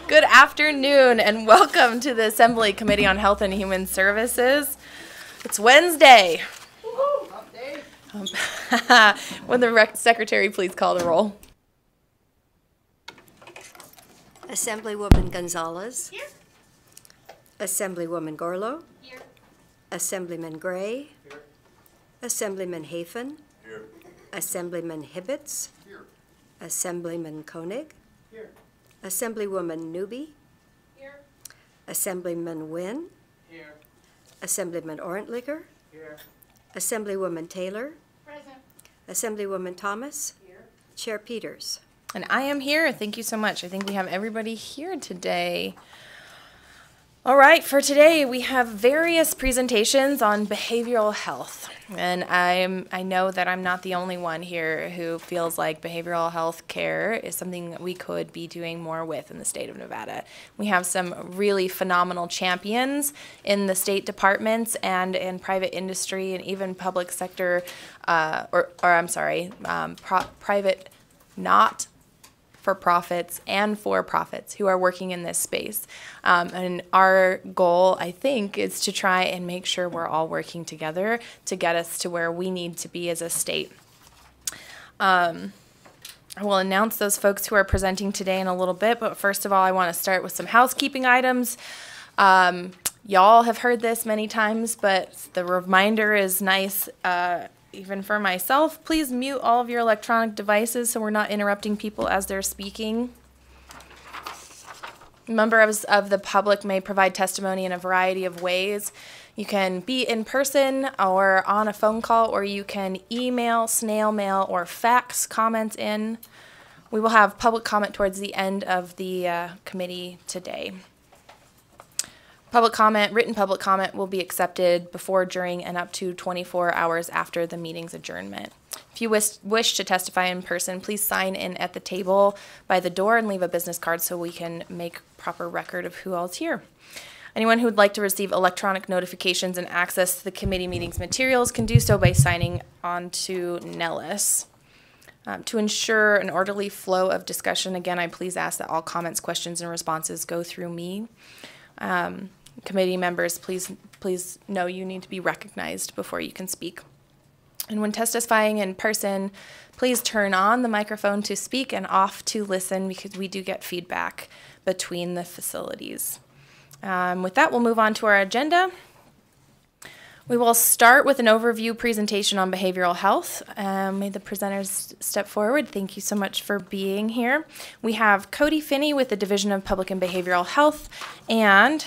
Good afternoon and welcome to the Assembly Committee on Health and Human Services. It's Wednesday. Would the secretary please call the roll? Assemblywoman Gonzalez. Here. Assemblywoman Gorlow. Here. Assemblyman Gray. Here. Assemblyman Hafen. Here. Assemblyman Hibbets. Here. Assemblyman Koenig. Here. Assemblywoman Newby. Here. Assemblyman Wynn. Here. Assemblyman Orentlicker. Here. Assemblywoman Taylor. Present. Assemblywoman Thomas. Here. Chair Peters. And I am here. Thank you so much. I think we have everybody here today. All right, for today we have various presentations on behavioral health. And I know that I'm not the only one here who feels like behavioral health care is something that we could be doing more with in the state of Nevada. We have some really phenomenal champions in the state departments and in private industry and even public sector, private not for profits and for profits who are working in this space. And our goal, I think, is to try and make sure we're all working together to get us to where we need to be as a state. I will announce those folks who are presenting today in a little bit, but first of all, I want to start with some housekeeping items. Y'all have heard this many times, but the reminder is nice. Even for myself, please mute all of your electronic devices so we're not interrupting people as they're speaking. Members of the public may provide testimony in a variety of ways. You can be in person or on a phone call, or you can email, snail mail, or fax comments in. We will have public comment towards the end of the committee today. Public comment, written public comment will be accepted before, during, and up to 24 hours after the meeting's adjournment. If you wish to testify in person, please sign in at the table by the door and leave a business card so we can make proper record of who all is here. Anyone who would like to receive electronic notifications and access to the committee meetings materials can do so by signing on to Nellis. To ensure an orderly flow of discussion, again, I please ask that all comments, questions, and responses go through me. Committee members, please know you need to be recognized before you can speak. And when testifying in person, please turn on the microphone to speak and off to listen, because we do get feedback between the facilities. With that, we'll move on to our agenda. We will start with an overview presentation on behavioral health. May the presenters step forward. Thank you so much for being here. We have Cody Finney with the Division of Public and Behavioral Health, and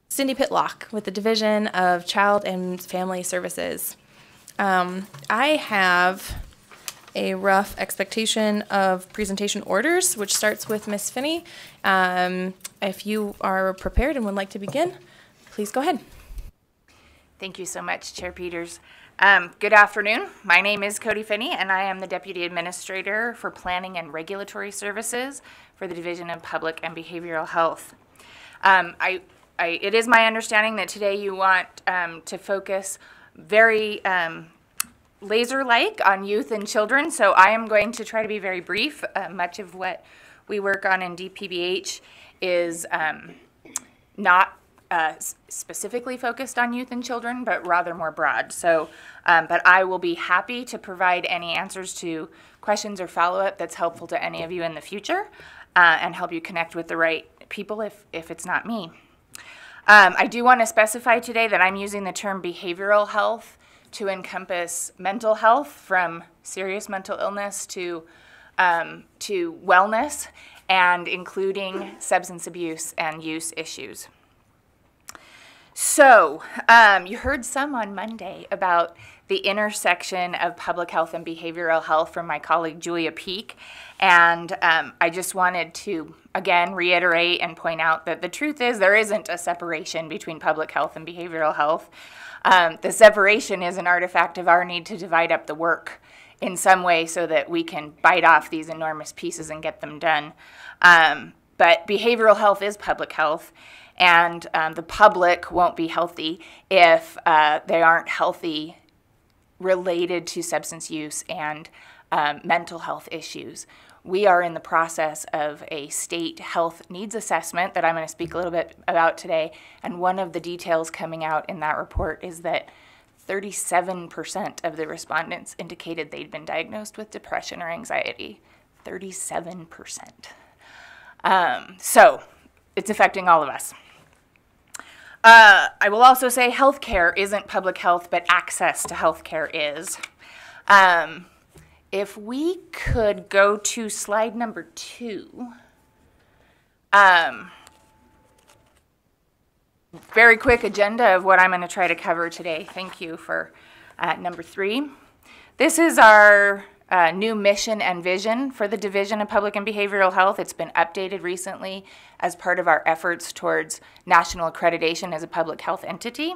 Cindy Pitlock with the Division of Child and Family Services. I have a rough expectation of presentation orders, which starts with Ms. Finney. If you are prepared and would like to begin, please go ahead. Thank you so much, Chair Peters. Good afternoon. My name is Cody Finney, and I am the Deputy Administrator for Planning and Regulatory Services for the Division of Public and Behavioral Health. It is my understanding that today you want to focus very laser-like on youth and children, so I am going to try to be very brief. Much of what we work on in DPBH is not specifically focused on youth and children, but rather more broad. So, but I will be happy to provide any answers to questions or follow-up that's helpful to any of you in the future, and help you connect with the right people if it's not me. I do want to specify today that I'm using the term behavioral health to encompass mental health, from serious mental illness to wellness, and including substance abuse and use issues. So, you heard some on Monday about the intersection of public health and behavioral health from my colleague Julia Peak, and I just wanted to, again, reiterate and point out that the truth is there isn't a separation between public health and behavioral health. The separation is an artifact of our need to divide up the work in some way so that we can bite off these enormous pieces and get them done. But behavioral health is public health, and the public won't be healthy if they aren't healthy related to substance use and mental health issues. we are in the process of a state health needs assessment that I'm going to speak a little bit about today. And one of the details coming out in that report is that 37% of the respondents indicated they'd been diagnosed with depression or anxiety. 37%. So it's affecting all of us. I will also say healthcare isn't public health, but access to healthcare is. If we could go to slide number 2. Very quick agenda of what I'm going to try to cover today. Thank you for number 3. This is our new mission and vision for the Division of Public and Behavioral Health. It's been updated recently as part of our efforts towards national accreditation as a public health entity.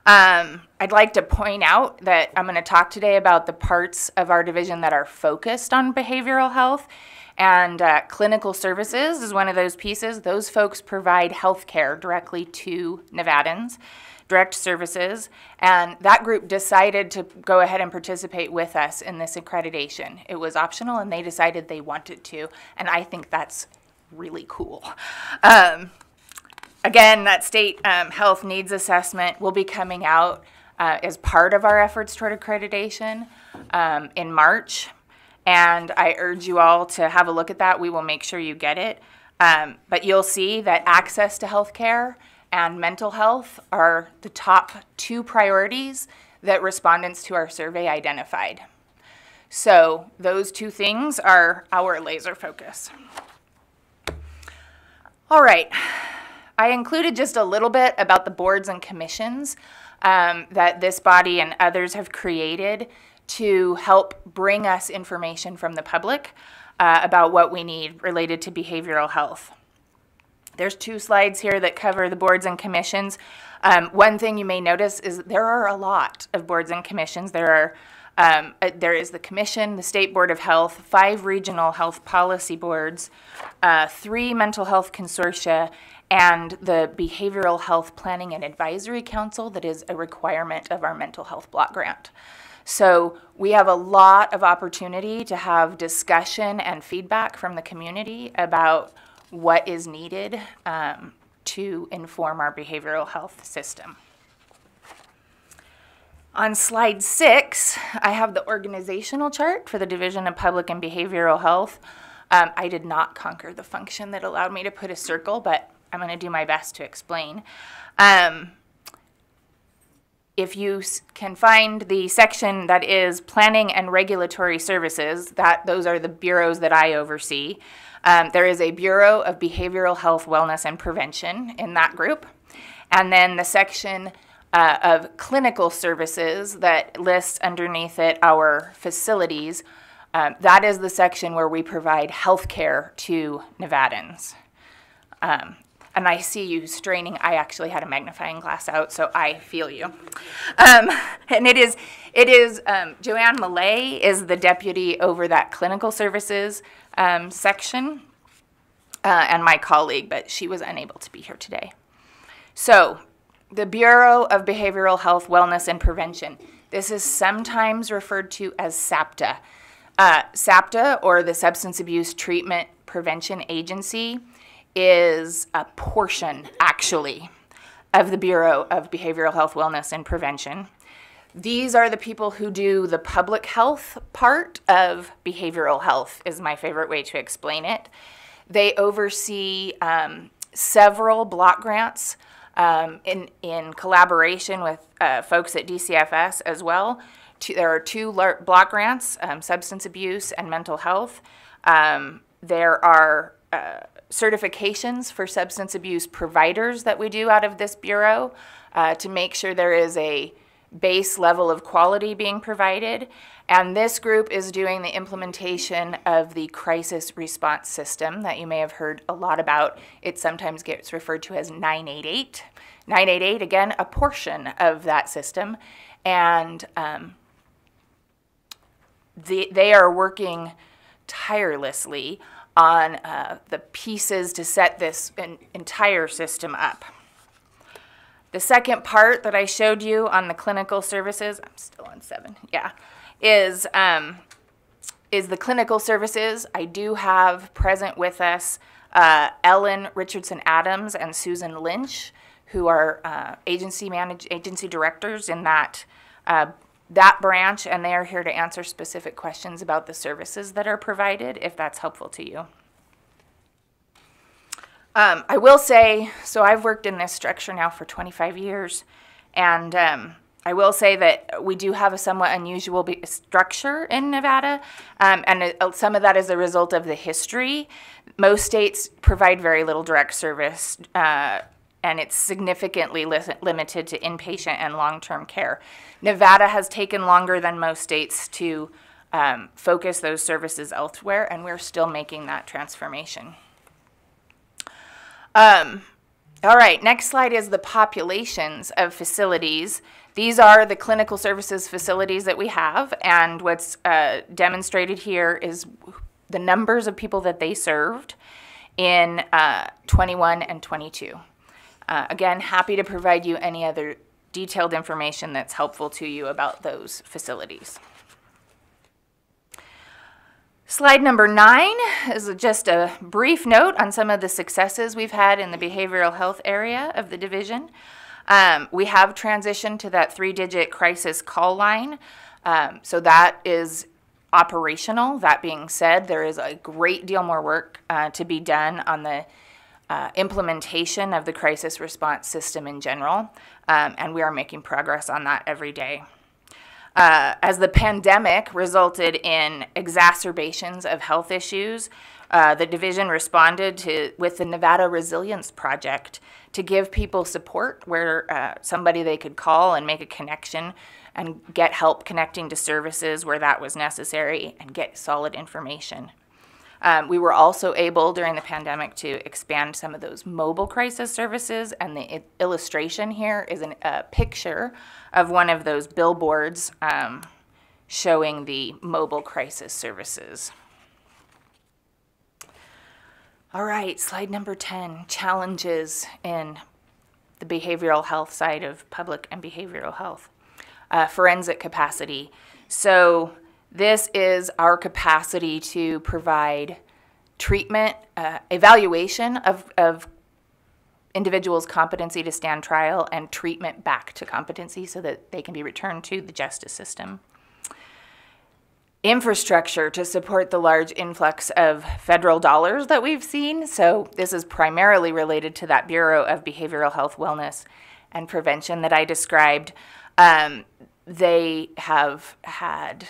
I'd like to point out that I'm going to talk today about the parts of our division that are focused on behavioral health, and clinical services is one of those pieces. Those folks provide health care directly to Nevadans, direct services, and that group decided to go ahead and participate with us in this accreditation. It was optional, and they decided they wanted to, and I think that's really cool. Again, that state health needs assessment will be coming out as part of our efforts toward accreditation in March, and I urge you all to have a look at that. We will make sure you get it, but you'll see that access to health care and mental health are the top 2 priorities that respondents to our survey identified. So those 2 things are our laser focus. All right, I included just a little bit about the boards and commissions that this body and others have created to help bring us information from the public about what we need related to behavioral health. There's 2 slides here that cover the boards and commissions. One thing you may notice is there are a lot of boards and commissions. There is the commission, the State Board of Health, 5 regional health policy boards, 3 mental health consortia, and the Behavioral Health Planning and Advisory Council that is a requirement of our mental health block grant. So we have a lot of opportunity to have discussion and feedback from the community about what is needed to inform our behavioral health system. On slide 6, I have the organizational chart for the Division of Public and Behavioral Health. I did not conquer the function that allowed me to put a circle, but I'm going to do my best to explain. If you can find the section that is Planning and Regulatory Services, those are the bureaus that I oversee. There is a Bureau of Behavioral Health, Wellness, and Prevention in that group. And then the section of Clinical Services that lists underneath it our facilities, that is the section where we provide health care to Nevadans. And I see you straining. I actually had a magnifying glass out, so I feel you. And it is Joanne Millay is the deputy over that clinical services section, and my colleague, but she was unable to be here today. So the Bureau of Behavioral Health, Wellness, and Prevention. This is sometimes referred to as SAPTA. SAPTA, or the Substance Abuse Treatment Prevention Agency, is a portion, actually, of the Bureau of Behavioral Health, Wellness, and Prevention. These are the people who do the public health part of behavioral health, is my favorite way to explain it. They oversee several block grants in collaboration with folks at DCFS as well. There are 2 block grants, substance abuse and mental health. There are certifications for substance abuse providers that we do out of this bureau to make sure there is a base level of quality being provided. And this group is doing the implementation of the crisis response system that you may have heard a lot about. It sometimes gets referred to as 988. 988, again, a portion of that system. And they are working tirelessly on the pieces to set this entire system up. The second part that I showed you on the clinical services, I'm still on 7, yeah, is is the clinical services. I do have present with us Ellen Richardson Adams and Susan Lynch, who are agency directors in that branch, and they are here to answer specific questions about the services that are provided, if that's helpful to you. I will say, so I've worked in this structure now for 25 years, and I will say that we do have a somewhat unusual structure in Nevada, and some of that is a result of the history. Most states provide very little direct service, and it's significantly limited to inpatient and long-term care. Nevada has taken longer than most states to focus those services elsewhere, and we're still making that transformation. All right, next slide is the populations of facilities. These are the clinical services facilities that we have, and what's demonstrated here is the numbers of people that they served in 21 and 22. Again, happy to provide you any other detailed information that's helpful to you about those facilities. Slide number 9 is just a brief note on some of the successes we've had in the behavioral health area of the division. We have transitioned to that 3-digit crisis call line, so that is operational. That being said, there is a great deal more work to be done on the implementation of the crisis response system in general, and we are making progress on that every day. As the pandemic resulted in exacerbations of health issues, the division responded with the Nevada Resilience Project to give people support where somebody they could call and make a connection and get help connecting to services where that was necessary and get solid information. We were also able during the pandemic to expand some of those mobile crisis services, and the illustration here is a picture of one of those billboards showing the mobile crisis services. All right, slide number 10, challenges in the behavioral health side of public and behavioral health. Forensic capacity. So this is our capacity to provide treatment, evaluation of individuals' competency to stand trial, and treatment back to competency so that they can be returned to the justice system. Infrastructure to support the large influx of federal dollars that we've seen. So this is primarily related to that Bureau of Behavioral Health, Wellness, and Prevention that I described. They have had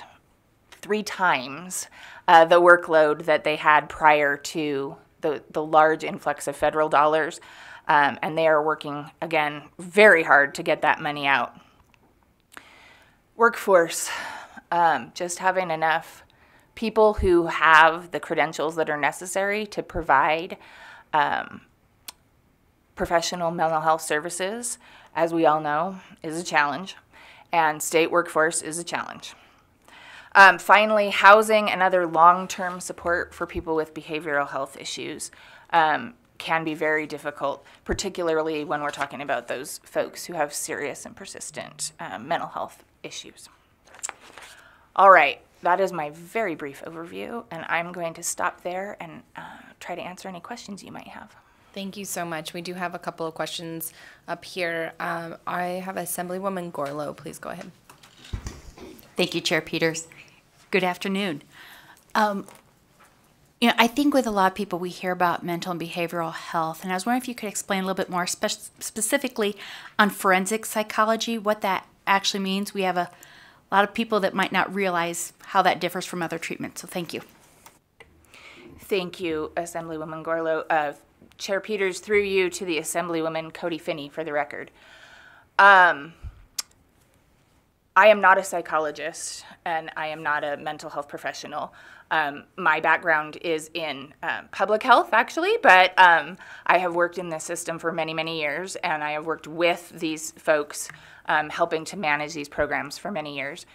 3 times the workload that they had prior to the large influx of federal dollars, and they are working, again, very hard to get that money out. Workforce, just having enough people who have the credentials that are necessary to provide professional mental health services, as we all know, is a challenge, and state workforce is a challenge. Finally, housing and other long-term support for people with behavioral health issues can be very difficult, particularly when we're talking about those folks who have serious and persistent mental health issues. All right, that is my very brief overview, and I'm going to stop there and try to answer any questions you might have. Thank you so much. We do have a couple of questions up here. I have Assemblywoman Gorlow. Please go ahead. Thank you, Chair Peters. Good afternoon. I think with a lot of people we hear about mental and behavioral health, and I was wondering if you could explain a little bit more specifically on forensic psychology, what that actually means. We have a lot of people that might not realize how that differs from other treatments, so thank you. Thank you, Assemblywoman Gorlow. Chair Peters, through you to the Assemblywoman Cody Finney, for the record. I am not a psychologist, and I am not a mental health professional. My background is in public health, actually, but I have worked in this system for many, many years, and I have worked with these folks helping to manage these programs for many years.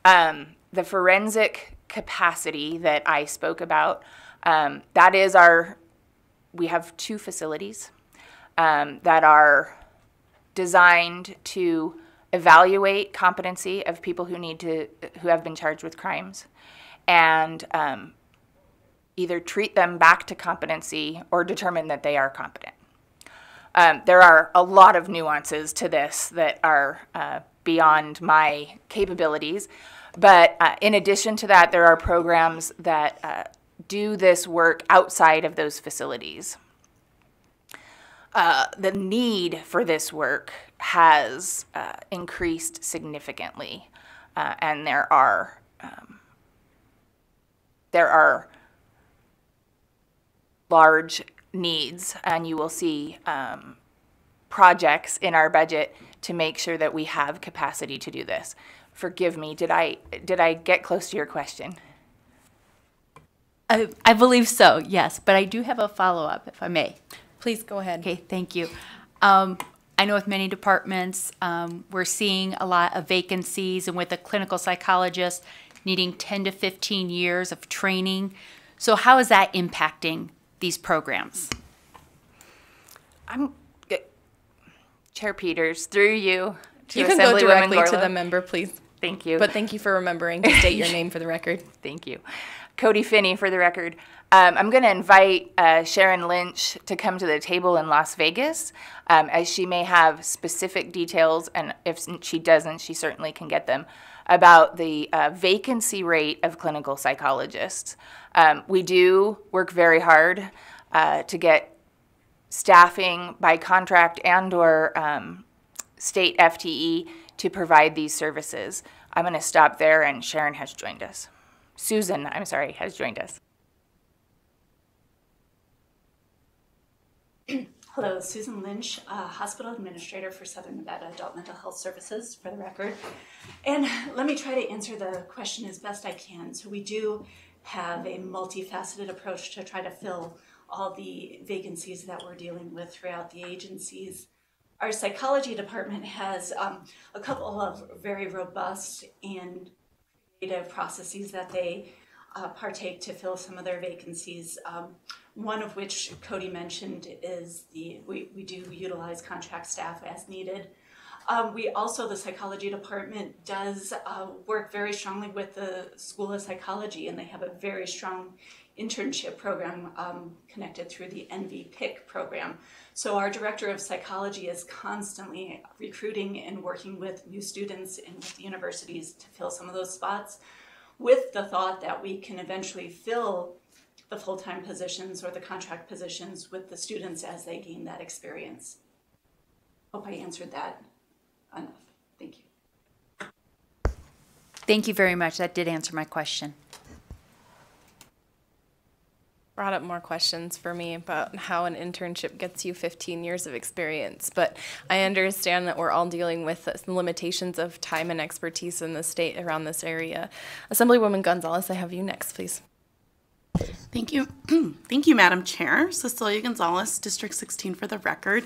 The forensic capacity that I spoke about, that is we have 2 facilities that are designed to evaluate competency of people who have been charged with crimes, and either treat them back to competency or determine that they are competent. There are a lot of nuances to this that are beyond my capabilities, but in addition to that, there are programs that do this work outside of those facilities. The need for this work has increased significantly, and there are large needs, and you will see projects in our budget to make sure that we have capacity to do this. Forgive me, did I get close to your question? I believe so, yes, but I do have a follow-up, if I may. Please go ahead. Okay, thank you. I know with many departments, we're seeing a lot of vacancies, and with a clinical psychologist needing 10 to 15 years of training. So how is that impacting these programs? Chair Peters, through you to You can go Assemblywoman directly to Gorla. the member, please. Thank you. But thank you for remembering to state your name for the record. Thank you. Cody Finney for the record. I'm going to invite Sharon Lynch to come to the table in Las Vegas, as she may have specific details, and if she doesn't, she certainly can get them, about the vacancy rate of clinical psychologists. We do work very hard to get staffing by contract and or state FTE to provide these services. I'm going to stop there, and Sharon has joined us. Susan, I'm sorry, has joined us. Hello, Susan Lynch, Hospital Administrator for Southern Nevada Adult Mental Health Services, for the record. And let me try to answer the question as best I can. So we do have a multifaceted approach to try to fill all the vacancies that we're dealing with throughout the agencies. Our psychology department has a couple of very robust and creative processes that they partake to fill some of their vacancies. One of which Cody mentioned is we do utilize contract staff as needed. We also, the psychology department does work very strongly with the School of Psychology, and they have a very strong internship program connected through the NVPIC program. So our director of psychology is constantly recruiting and working with new students and with the universities to fill some of those spots, with the thought that we can eventually fill the full-time positions or the contract positions with the students as they gain that experience. Hope I answered that enough. Thank you. Thank you very much. That did answer my question. Brought up more questions for me about how an internship gets you 15 years of experience, but I understand that we're all dealing with the limitations of time and expertise in the state around this area. Assemblywoman Gonzalez, I have you next, please. Thank you. Thank you, Madam Chair. Cecilia Gonzalez, District 16 for the record.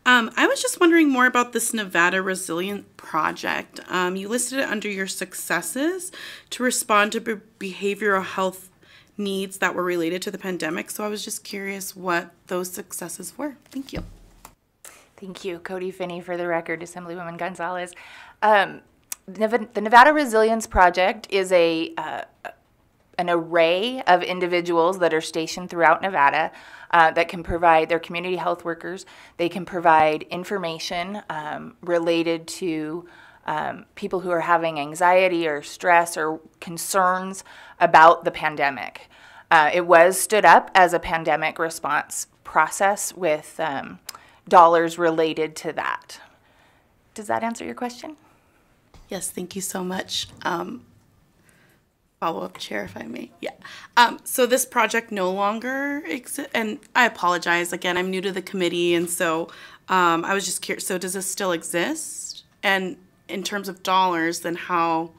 I was just wondering more about this Nevada Resilient Project. You listed it under your successes to respond to behavioral health needs that were related to the pandemic. So I was just curious what those successes were. Thank you. Thank you. Cody Finney for the record, Assemblywoman Gonzalez. The Nevada Resilience Project is an array of individuals that are stationed throughout Nevada that can provide, their community health workers, they can provide information related to people who are having anxiety or stress or concerns about the pandemic. It was stood up as a pandemic response process with dollars related to that. Does that answer your question? Yes, thank you so much. Follow-up, Chair, if I may. Yeah. So this project no longer exists, and I apologize. Again, I'm new to the committee, and so I was just curious. So does this still exist? And in terms of dollars, then how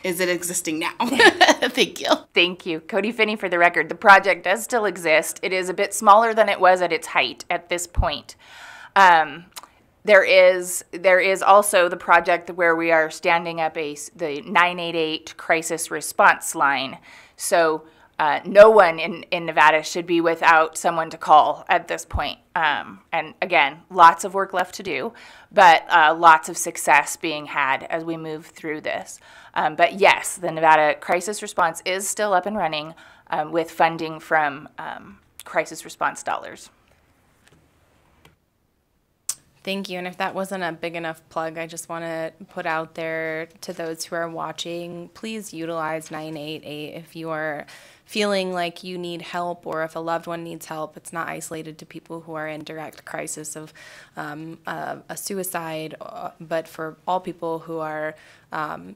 is it existing now? Thank you. Thank you. Cody Finney for the record. The project does still exist. It is a bit smaller than it was at its height at this point. There is also the project where we are standing up the 988 crisis response line. So no one in Nevada should be without someone to call at this point. And again, lots of work left to do, but lots of success being had as we move through this. But yes, the Nevada Crisis Response is still up and running with funding from crisis response dollars. Thank you. And if that wasn't a big enough plug, I just want to put out there to those who are watching, please utilize 988 if you are feeling like you need help or if a loved one needs help. It's not isolated to people who are in direct crisis of a suicide, but for all people who are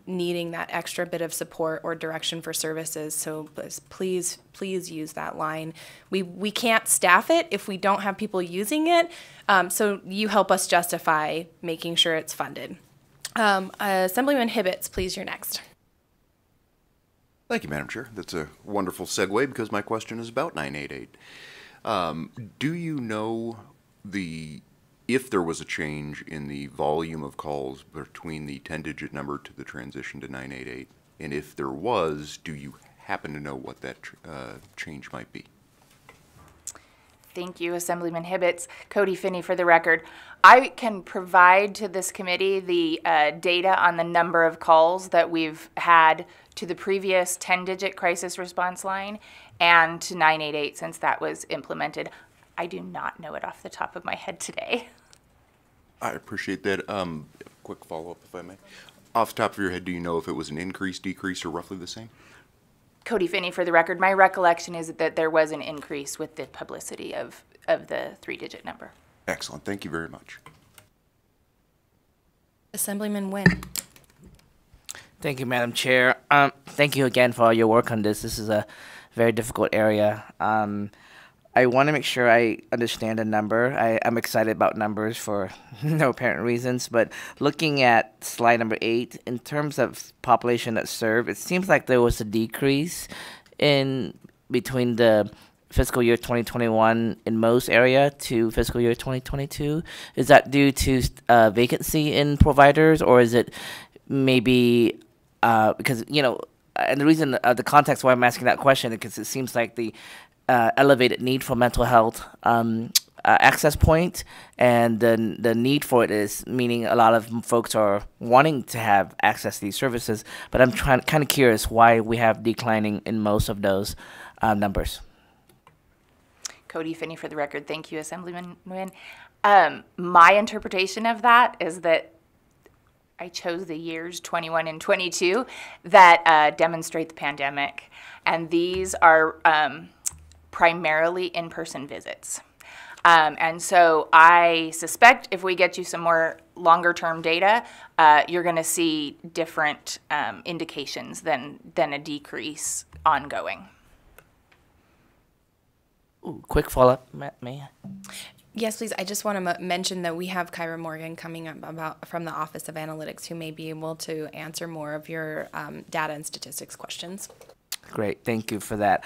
needing that extra bit of support or direction for services. So please use that line. We can't staff it if we don't have people using it. So you help us justify making sure it's funded. Assemblyman Hibbets, please, you're next. Thank you, Madam Chair. That's a wonderful segue because my question is about 988. Do you know if there was a change in the volume of calls between the 10-digit number to the transition to 988? And if there was, do you happen to know what that change might be? Thank you, Assemblyman Hibbets. Cody Finney for the record. I can provide to this committee the data on the number of calls that we've had to the previous 10-digit crisis response line and to 988 since that was implemented. I do not know it off the top of my head today. I appreciate that. Quick follow-up, if I may. Off the top of your head, do you know if it was an increase, decrease, or roughly the same? Cody Finney for the record. My recollection is that there was an increase with the publicity of the 3-digit number. Excellent. Thank you very much. Assemblyman Nguyen. Thank you, Madam Chair. Thank you again for all your work on this. This is a very difficult area. I want to make sure I understand a number. I'm excited about numbers for no apparent reasons, but looking at slide number 8, in terms of population that's served, it seems like there was a decrease in between the fiscal year 2021 in most area to fiscal year 2022. Is that due to vacancy in providers, or is it maybe because, you know, and the reason, the context why I'm asking that question is because it seems like the elevated need for mental health access point, and the need for it is meaning a lot of folks are wanting to have access to these services, but I'm kind of curious why we have declining in most of those numbers. Cody Finney for the record. Thank you, Assemblyman Nguyen. My interpretation of that is that I chose the years 21 and 22 that demonstrate the pandemic, and these are primarily in-person visits. And so I suspect if we get you some more longer-term data, you're going to see different indications than a decrease ongoing. Ooh, quick follow-up, may I? Yes, please. I just want to mention that we have Kyra Morgan coming up from the Office of Analytics, who may be able to answer more of your data and statistics questions. Great, thank you for that.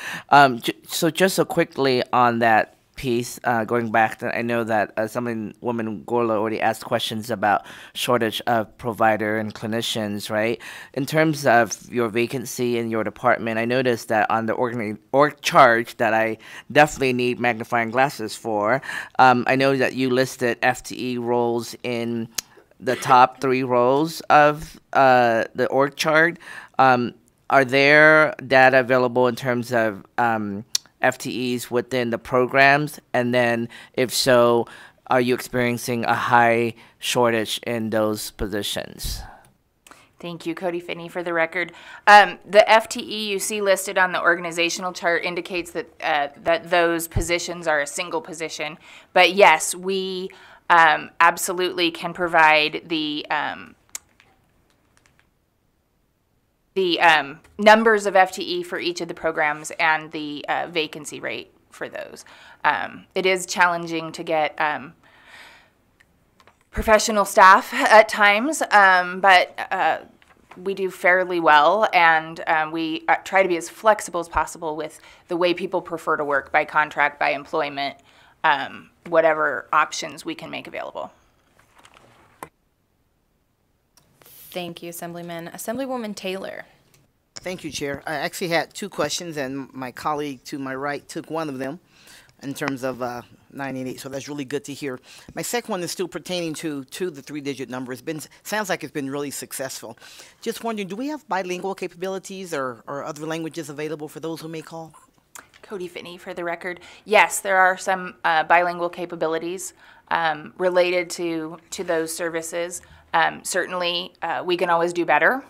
So just so quickly on that piece, going back, I know that Assemblywoman Gorla already asked questions about shortage of provider and clinicians, right? In terms of your vacancy in your department, I noticed that on the org chart that I definitely need magnifying glasses for, I know that you listed FTE roles in the top 3 rows of the org chart. Are there data available in terms of FTEs within the programs? And then if so, are you experiencing a high shortage in those positions? Thank you, Cody Finney, for the record. The FTE you see listed on the organizational chart indicates that that those positions are a single position. But yes, we absolutely can provide the numbers of FTE for each of the programs and the vacancy rate for those. It is challenging to get professional staff at times, but we do fairly well, and we try to be as flexible as possible with the way people prefer to work, by contract, by employment, whatever options we can make available. Thank you, Assemblyman. Assemblywoman Taylor. Thank you, Chair. I actually had two questions, and my colleague to my right took one of them in terms of 988, so that's really good to hear. My second one is still pertaining to the three-digit number. Sounds like it's been really successful. Just wondering, do we have bilingual capabilities or other languages available for those who may call? Cody Finney, for the record. Yes, there are some bilingual capabilities related to those services. Certainly, we can always do better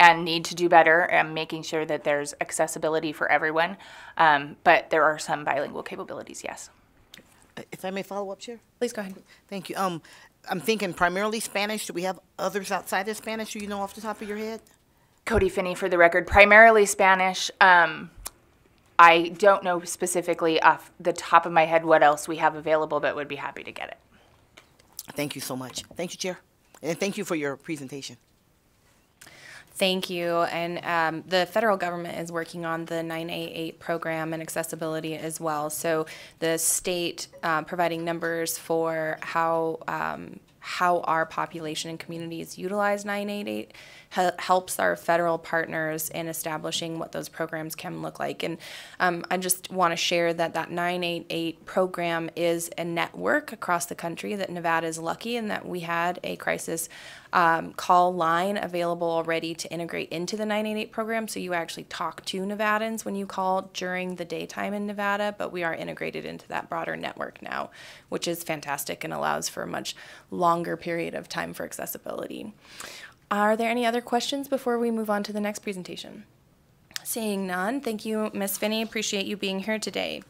and need to do better and making sure that there's accessibility for everyone. But there are some bilingual capabilities, yes. If I may follow up, Chair? Please go ahead. Thank you. I'm thinking primarily Spanish. Do we have others outside of Spanish, do you know off the top of your head? Cody Finney, for the record. Primarily Spanish. I don't know specifically off the top of my head what else we have available, but would be happy to get it. Thank you so much. Thank you, Chair. And thank you for your presentation. Thank you. And the federal government is working on the 988 program and accessibility as well. So the state providing numbers for how our population and communities utilize 988 helps our federal partners in establishing what those programs can look like. And I just want to share that 988 program is a network across the country, that Nevada is lucky in that we had a crisis call line available already to integrate into the 988 program. So you actually talk to Nevadans when you call during the daytime in Nevada, but we are integrated into that broader network now, which is fantastic and allows for a much longer period of time for accessibility. Are there any other questions before we move on to the next presentation? Seeing none, thank you, Ms. Finney. Appreciate you being here today.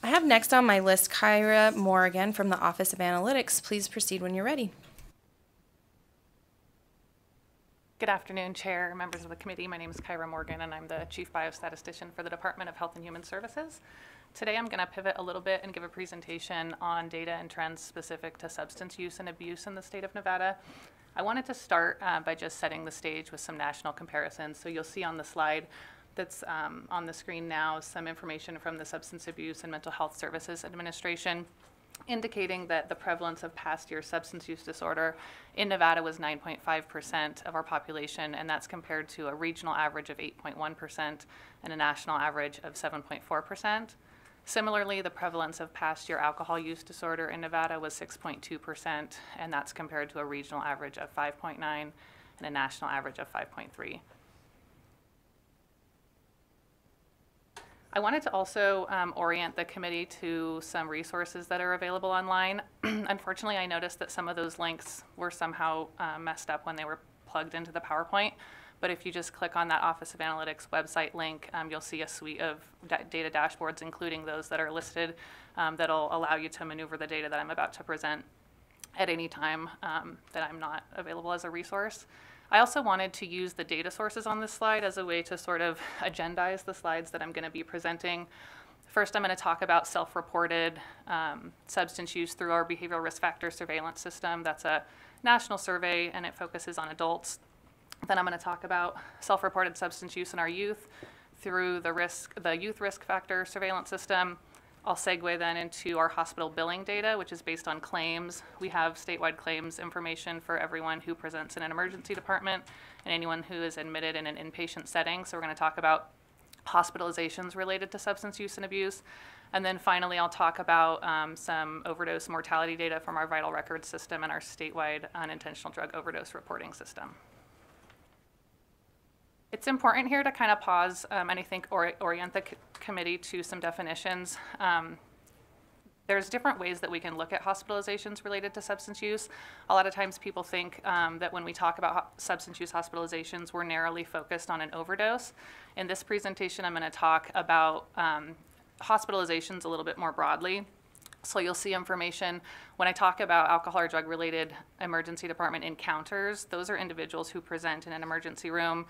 I have next on my list Kyra Morgan from the Office of Analytics. Please proceed when you're ready. Good afternoon, Chair, members of the committee. My name is Kyra Morgan, and I'm the Chief Biostatistician for the Department of Health and Human Services. Today, I'm going to pivot a little bit and give a presentation on data and trends specific to substance use and abuse in the state of Nevada. I wanted to start by just setting the stage with some national comparisons. So you'll see on the slide that's on the screen now some information from the Substance Abuse and Mental Health Services Administration, indicating that the prevalence of past year substance use disorder in Nevada was 9.5% of our population, and that's compared to a regional average of 8.1% and a national average of 7.4%. Similarly, the prevalence of past year alcohol use disorder in Nevada was 6.2%, and that's compared to a regional average of 5.9% and a national average of 5.3%. I wanted to also orient the committee to some resources that are available online. Unfortunately, I noticed that some of those links were somehow messed up when they were plugged into the PowerPoint. But if you just click on that Office of Analytics website link, you'll see a suite of data dashboards, including those that are listed, that'll allow you to maneuver the data that I'm about to present at any time that I'm not available as a resource. I also wanted to use the data sources on this slide as a way to sort of agendize the slides that I'm going to be presenting. First, I'm going to talk about self-reported substance use through our behavioral risk factor surveillance system. That's a national survey, and it focuses on adults. Then I'm going to talk about self-reported substance use in our youth through the youth risk factor surveillance system. I'll segue then into our hospital billing data, which is based on claims. We have statewide claims information for everyone who presents in an emergency department and anyone who is admitted in an inpatient setting. So we're going to talk about hospitalizations related to substance use and abuse. And then finally, I'll talk about some overdose mortality data from our vital records system and our statewide unintentional drug overdose reporting system. It's important here to kind of pause and I think orient the committee to some definitions. There's different ways that we can look at hospitalizations related to substance use. A lot of times people think that when we talk about substance use hospitalizations, we're narrowly focused on an overdose. In this presentation, I'm going to talk about hospitalizations a little bit more broadly. So you'll see information when I talk about alcohol or drug-related emergency department encounters. Those are individuals who present in an emergency room,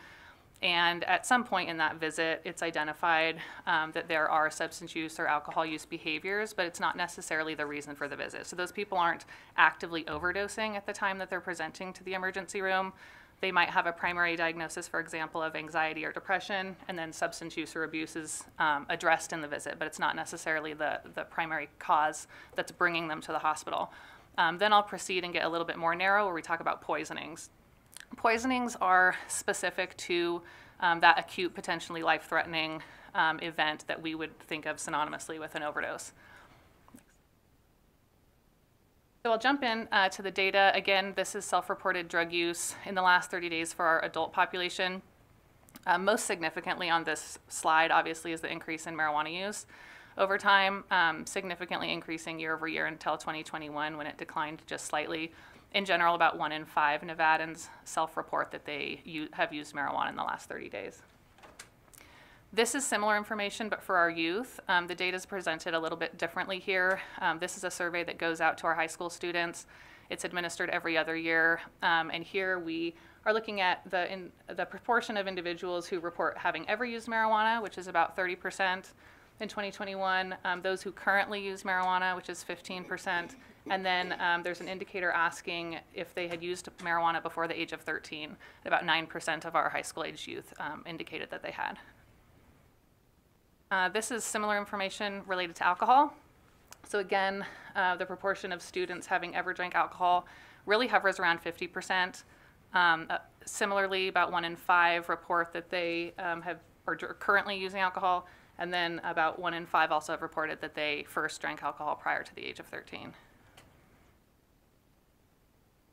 and at some point in that visit, it's identified that there are substance use or alcohol use behaviors, but it's not necessarily the reason for the visit. So those people aren't actively overdosing at the time that they're presenting to the emergency room. They might have a primary diagnosis, for example, of anxiety or depression, and then substance use or abuse is addressed in the visit, but it's not necessarily the primary cause that's bringing them to the hospital. Then I'll proceed and get a little bit more narrow where we talk about poisonings. Poisonings are specific to that acute, potentially life-threatening event that we would think of synonymously with an overdose. So I'll jump in to the data. Again, this is self-reported drug use in the last 30 days for our adult population. Most significantly on this slide, obviously, is the increase in marijuana use over time, significantly increasing year over year until 2021 when it declined just slightly. In general, about 1 in 5 Nevadans self-report that they have used marijuana in the last 30 days. This is similar information, but for our youth. The data is presented a little bit differently here. This is a survey that goes out to our high school students. It's administered every other year, and here we are looking at the proportion of individuals who report having ever used marijuana, which is about 30% in 2021, those who currently use marijuana, which is 15%, and then there's an indicator asking if they had used marijuana before the age of 13. About 9% of our high school age youth indicated that they had. This is similar information related to alcohol. So again, the proportion of students having ever drank alcohol really hovers around 50%. Similarly, about 1 in 5 report that they are currently using alcohol, and then about 1 in 5 also have reported that they first drank alcohol prior to the age of 13.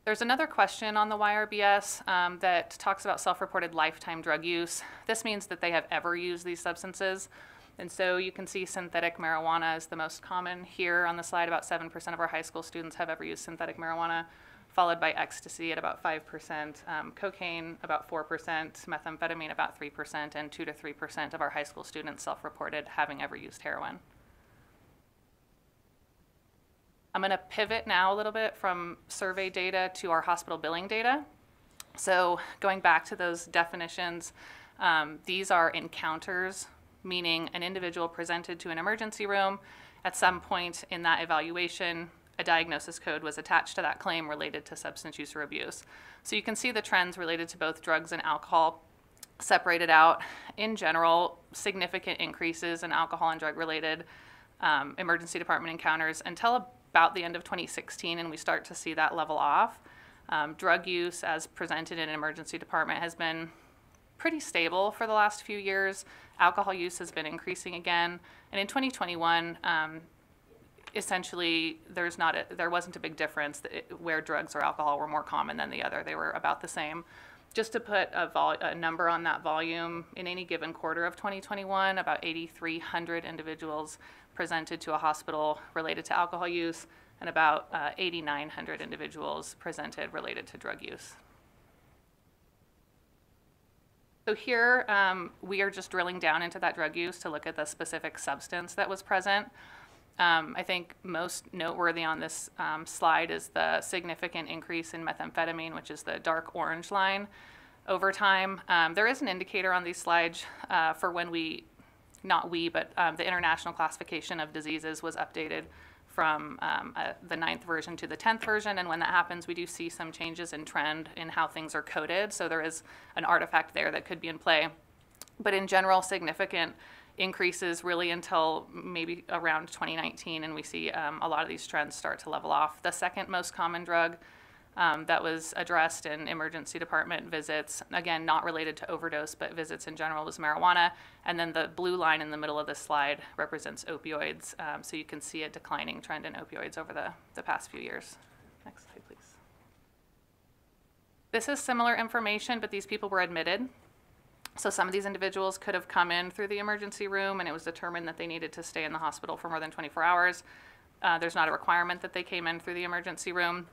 There's another question on the YRBS that talks about self-reported lifetime drug use. This means that they have ever used these substances. And so you can see synthetic marijuana is the most common here on the slide. About 7% of our high school students have ever used synthetic marijuana, followed by ecstasy at about 5%, cocaine about 4%, methamphetamine about 3%, and 2 to 3% of our high school students self-reported having ever used heroin. I'm going to pivot now a little bit from survey data to our hospital billing data. So going back to those definitions, these are encounters, meaning an individual presented to an emergency room. At some point in that evaluation, a diagnosis code was attached to that claim related to substance use or abuse. So you can see the trends related to both drugs and alcohol separated out. In general, significant increases in alcohol and drug-related emergency department encounters until about the end of 2016, and we start to see that level off. Drug use, as presented in an emergency department, has been pretty stable for the last few years. Alcohol use has been increasing again, and in 2021, essentially there wasn't a big difference where drugs or alcohol were more common than the other. They were about the same. Just to put a number on that volume, in any given quarter of 2021, about 8,300 individuals presented to a hospital related to alcohol use, and about 8,900 individuals presented related to drug use. So here, we are just drilling down into that drug use to look at the specific substance that was present. I think most noteworthy on this slide is the significant increase in methamphetamine, which is the dark orange line over time. There is an indicator on these slides for when the International Classification of Diseases was updated from the 9th version to the 10th version, and when that happens, we do see some changes in trend in how things are coded, so there is an artifact there that could be in play. But in general, significant increases really until maybe around 2019, and we see a lot of these trends start to level off. The second most common drug that was addressed in emergency department visits, again, not related to overdose, but visits in general, was marijuana. And then the blue line in the middle of this slide represents opioids. So you can see a declining trend in opioids over the past few years. Next slide, please. This is similar information, but these people were admitted. So some of these individuals could have come in through the emergency room, and it was determined that they needed to stay in the hospital for more than 24 hours. There's not a requirement that they came in through the emergency room.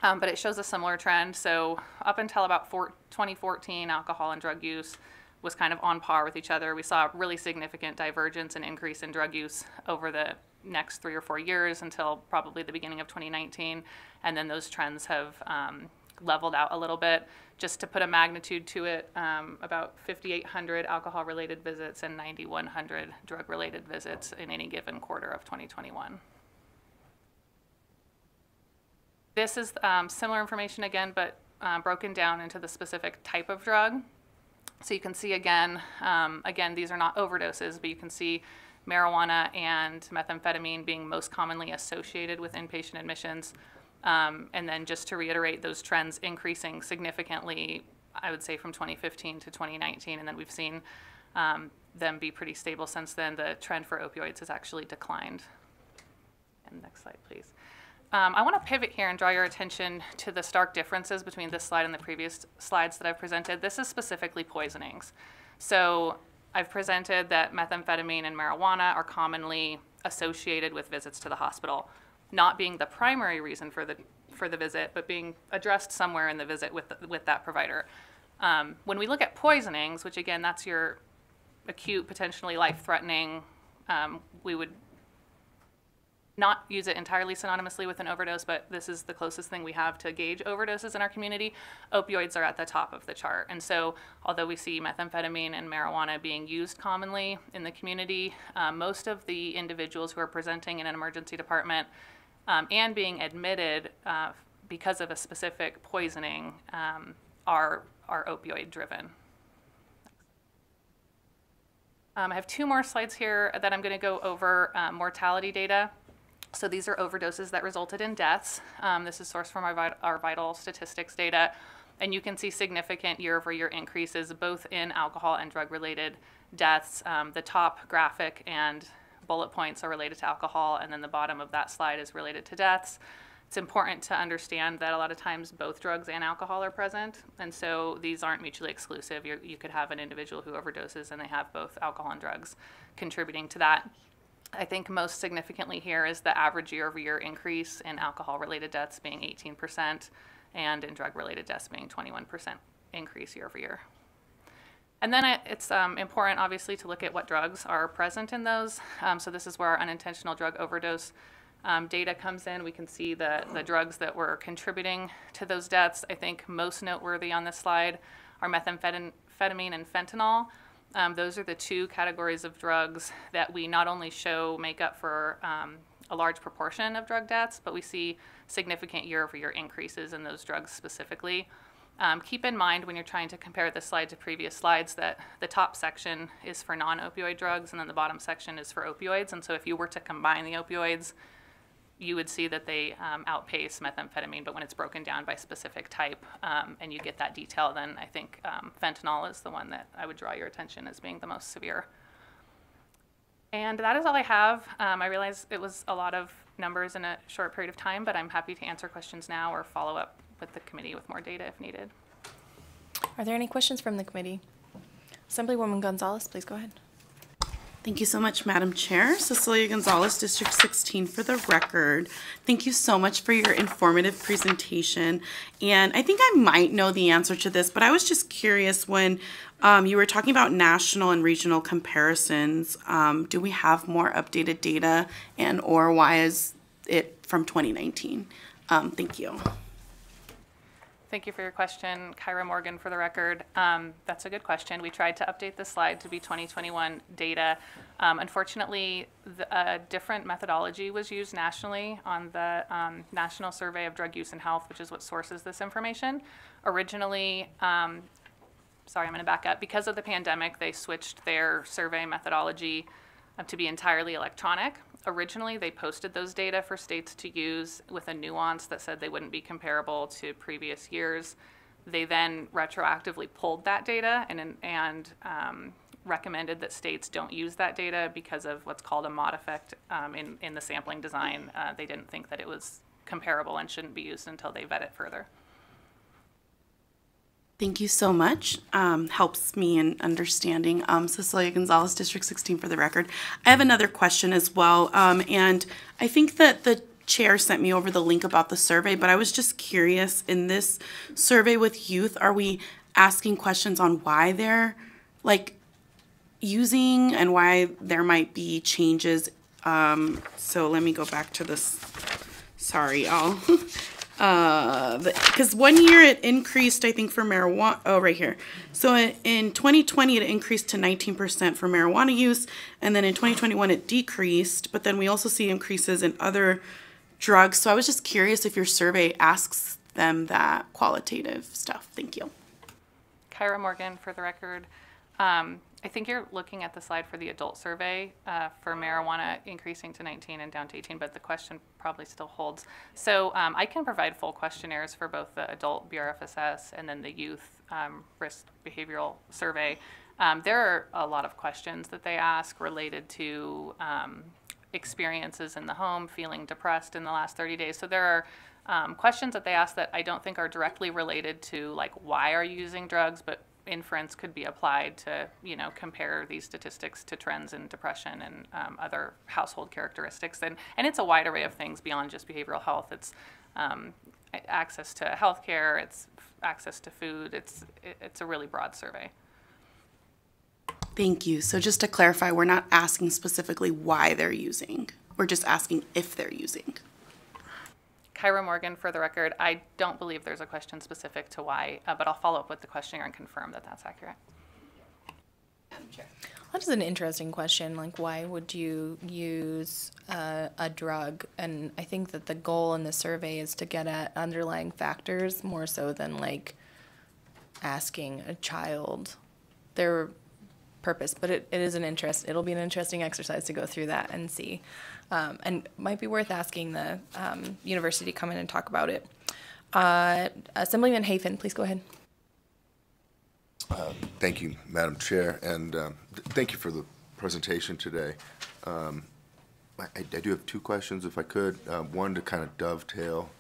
But it shows a similar trend. So up until about 2014, alcohol and drug use was kind of on par with each other. We saw a really significant divergence and increase in drug use over the next 3 or 4 years until probably the beginning of 2019. And then those trends have leveled out a little bit. Just to put a magnitude to it, about 5,800 alcohol-related visits and 9,100 drug-related visits in any given quarter of 2021. This is similar information again, but broken down into the specific type of drug. So you can see again, these are not overdoses, but you can see marijuana and methamphetamine being most commonly associated with inpatient admissions. And then just to reiterate, those trends increasing significantly I would say from 2015 to 2019, and then we've seen them be pretty stable since then. The trend for opioids has actually declined. And next slide, please. I want to pivot here and draw your attention to the stark differences between this slide and the previous slides that I've presented. This is specifically poisonings. So I've presented that methamphetamine and marijuana are commonly associated with visits to the hospital, not being the primary reason for the visit, but being addressed somewhere in the visit with that provider. When we look at poisonings, which again, that's your acute, potentially life-threatening, we would not use it entirely synonymously with an overdose, but this is the closest thing we have to gauge overdoses in our community. Opioids are at the top of the chart. And so although we see methamphetamine and marijuana being used commonly in the community, most of the individuals who are presenting in an emergency department and being admitted because of a specific poisoning are opioid driven. I have two more slides here that I'm going to go over mortality data. So these are overdoses that resulted in deaths. This is sourced from our vital statistics data. And you can see significant year-over-year increases both in alcohol and drug-related deaths. The top graphic and bullet points are related to alcohol, and then the bottom of that slide is related to deaths. It's important to understand that a lot of times both drugs and alcohol are present, and so these aren't mutually exclusive. You could have an individual who overdoses and they have both alcohol and drugs contributing to that. I think most significantly here is the average year-over-year increase in alcohol-related deaths being 18% and in drug-related deaths being 21% increase year-over-year. And then it's important, obviously, to look at what drugs are present in those. So this is where our unintentional drug overdose data comes in. We can see the drugs that were contributing to those deaths. I think most noteworthy on this slide are methamphetamine and fentanyl. Those are the two categories of drugs that we not only show make up for a large proportion of drug deaths, but we see significant year-over-year increases in those drugs specifically. Keep in mind when you're trying to compare this slide to previous slides that the top section is for non-opioid drugs and then the bottom section is for opioids. And so if you were to combine the opioids, you would see that they outpace methamphetamine, but when it's broken down by specific type and you get that detail, then I think fentanyl is the one that I would draw your attention as being the most severe. And that is all I have. I realize it was a lot of numbers in a short period of time, but I'm happy to answer questions now or follow up with the committee with more data if needed. Are there any questions from the committee? Assemblywoman Gonzalez, please go ahead. Thank you so much, Madam Chair. Cecilia Gonzalez, District 16 for the record. Thank you so much for your informative presentation. And I think I might know the answer to this, but I was just curious when you were talking about national and regional comparisons, do we have more updated data and or why is it from 2019? Thank you. Thank you for your question, Kyra Morgan, for the record. That's a good question. We tried to update the slide to be 2021 data. Unfortunately, a different methodology was used nationally on the National Survey of Drug Use and Health, which is what sources this information. Originally, sorry, I'm going to back up. Because of the pandemic, they switched their survey methodology to be entirely electronic. Originally, they posted those data for states to use with a nuance that said they wouldn't be comparable to previous years. They then retroactively pulled that data and recommended that states don't use that data because of what's called a mod effect in the sampling design. They didn't think that it was comparable and shouldn't be used until they vet it further. Thank you so much. Helps me in understanding. Cecilia Gonzalez, District 16 for the record. I have another question as well. And I think that the chair sent me over the link about the survey, but I was just curious, in this survey with youth, are we asking questions on why they're using and why there might be changes? So let me go back to this. Sorry, y'all. Because 1 year it increased, I think, for marijuana. Oh, right here. So in 2020, it increased to 19% for marijuana use. And then in 2021, it decreased. But then we also see increases in other drugs. So I was just curious if your survey asks them that qualitative stuff. Thank you. Kyra Morgan, for the record. I think you're looking at the slide for the adult survey for marijuana increasing to 19 and down to 18, but the question probably still holds. So I can provide full questionnaires for both the adult BRFSS and then the youth risk behavioral survey. There are a lot of questions that they ask related to experiences in the home, feeling depressed in the last 30 days. So there are questions that they ask that I don't think are directly related to like why are you using drugs, but inference could be applied to, you know, compare these statistics to trends in depression and other household characteristics. And it's a wide array of things beyond just behavioral health. It's access to healthcare, it's access to food. It's a really broad survey. Thank you. So just to clarify, we're not asking specifically why they're using. We're just asking if they're using. Kyra Morgan, for the record, I don't believe there's a question specific to why, but I'll follow up with the questionnaire and confirm that that's accurate. That is an interesting question. Like, why would you use a drug? And I think that the goal in the survey is to get at underlying factors more so than like asking a child their purpose. But it'll be an interesting exercise to go through that and see. And might be worth asking the university to come in and talk about it. Assemblyman Hafen, please go ahead. Thank you, Madam Chair, and thank you for the presentation today. I do have two questions, if I could. One to kind of dovetail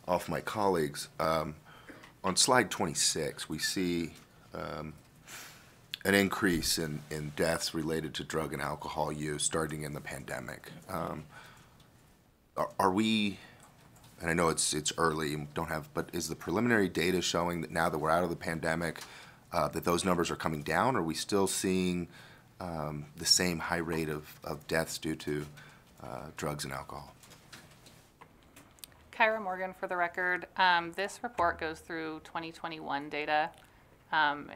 off my colleagues. On slide 26, we see an increase in deaths related to drug and alcohol use starting in the pandemic. Are we, and I know it's early and don't have, but is the preliminary data showing that now that we're out of the pandemic, that those numbers are coming down? Or are we still seeing the same high rate of deaths due to drugs and alcohol? Kyra Morgan, for the record. This report goes through 2021 data.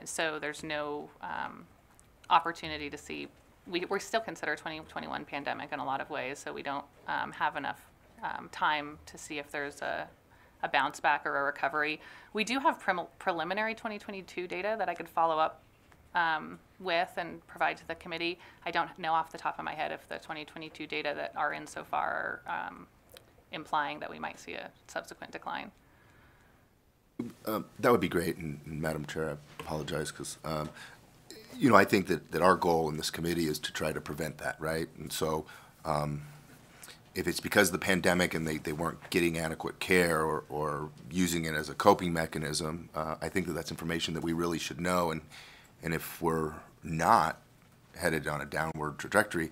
So there's no opportunity to see, we still consider 2021 pandemic in a lot of ways, so we don't have enough time to see if there's a bounce back or a recovery. We do have preliminary 2022 data that I could follow up with and provide to the committee. I don't know off the top of my head if the 2022 data that are in so far are implying that we might see a subsequent decline. That would be great, and Madam Chair, I apologize because, you know, I think that our goal in this committee is to try to prevent that, right? And so if it's because of the pandemic and they weren't getting adequate care or using it as a coping mechanism, I think that that's information that we really should know. And if we're not headed on a downward trajectory,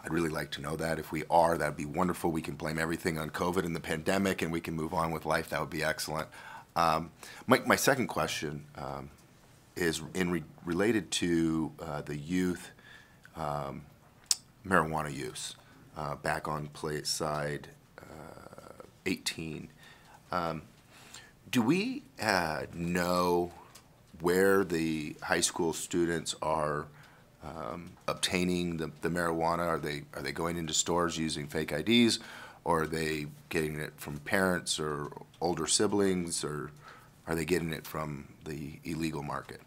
I'd really like to know that. If we are, that'd be wonderful. We can blame everything on COVID and the pandemic and we can move on with life. That would be excellent. My second question is related to the youth marijuana use. Back on side 18. Do we know where the high school students are obtaining the marijuana? Are they going into stores using fake IDs, or are they getting it from parents or older siblings, or are they getting it from the illegal market?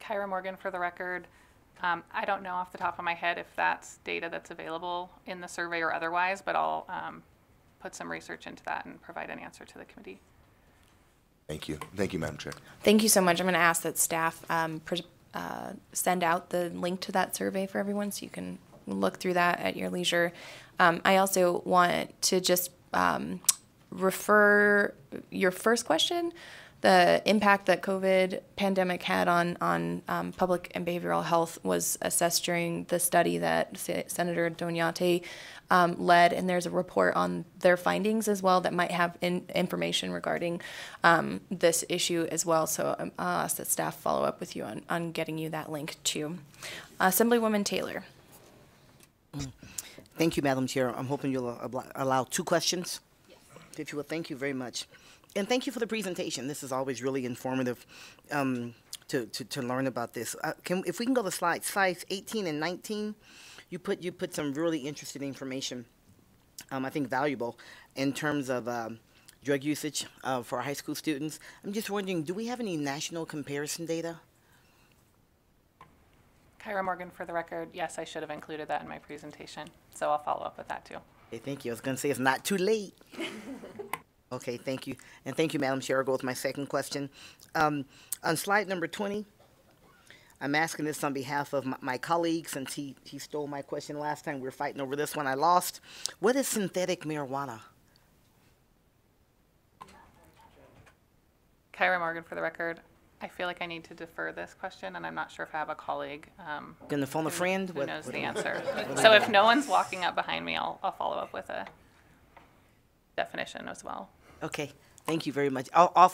Kyra Morgan, for the record. I don't know off the top of my head if that's data that's available in the survey or otherwise, but I'll put some research into that and provide an answer to the committee. Thank you. Thank you, Madam Chair. Thank you so much. I'm going to ask that staff send out the link to that survey for everyone so you can look through that at your leisure. I also want to just refer your first question, the impact that COVID pandemic had on public and behavioral health was assessed during the study that Senator Doñate led, and there's a report on their findings as well that might have information regarding this issue as well. So I'll ask that staff follow up with you on getting you that link too. Assemblywoman Taylor. Thank you, Madam Chair. I'm hoping you'll allow two questions. Yes. If you will, thank you very much. And thank you for the presentation. This is always really informative to learn about this. If we can go to slides 18 and 19, you put some really interesting information, I think valuable, in terms of drug usage for our high school students. I'm just wondering, do we have any national comparison data? Kyra Morgan, for the record, yes, I should have included that in my presentation, so I'll follow up with that too. Okay, thank you. I was going to say it's not too late. Okay, thank you. And thank you, Madam Chair. I'll go with my second question. On slide number 20, I'm asking this on behalf of my colleague, since he stole my question last time. We were fighting over this one. I lost. What is synthetic marijuana? Kyra Morgan, for the record, I feel like I need to defer this question, and I'm not sure if I have a colleague Gonna phone a friend? who knows the answer. what So do if no one's walking up behind me, I'll follow up with a definition as well. Okay, thank you very much.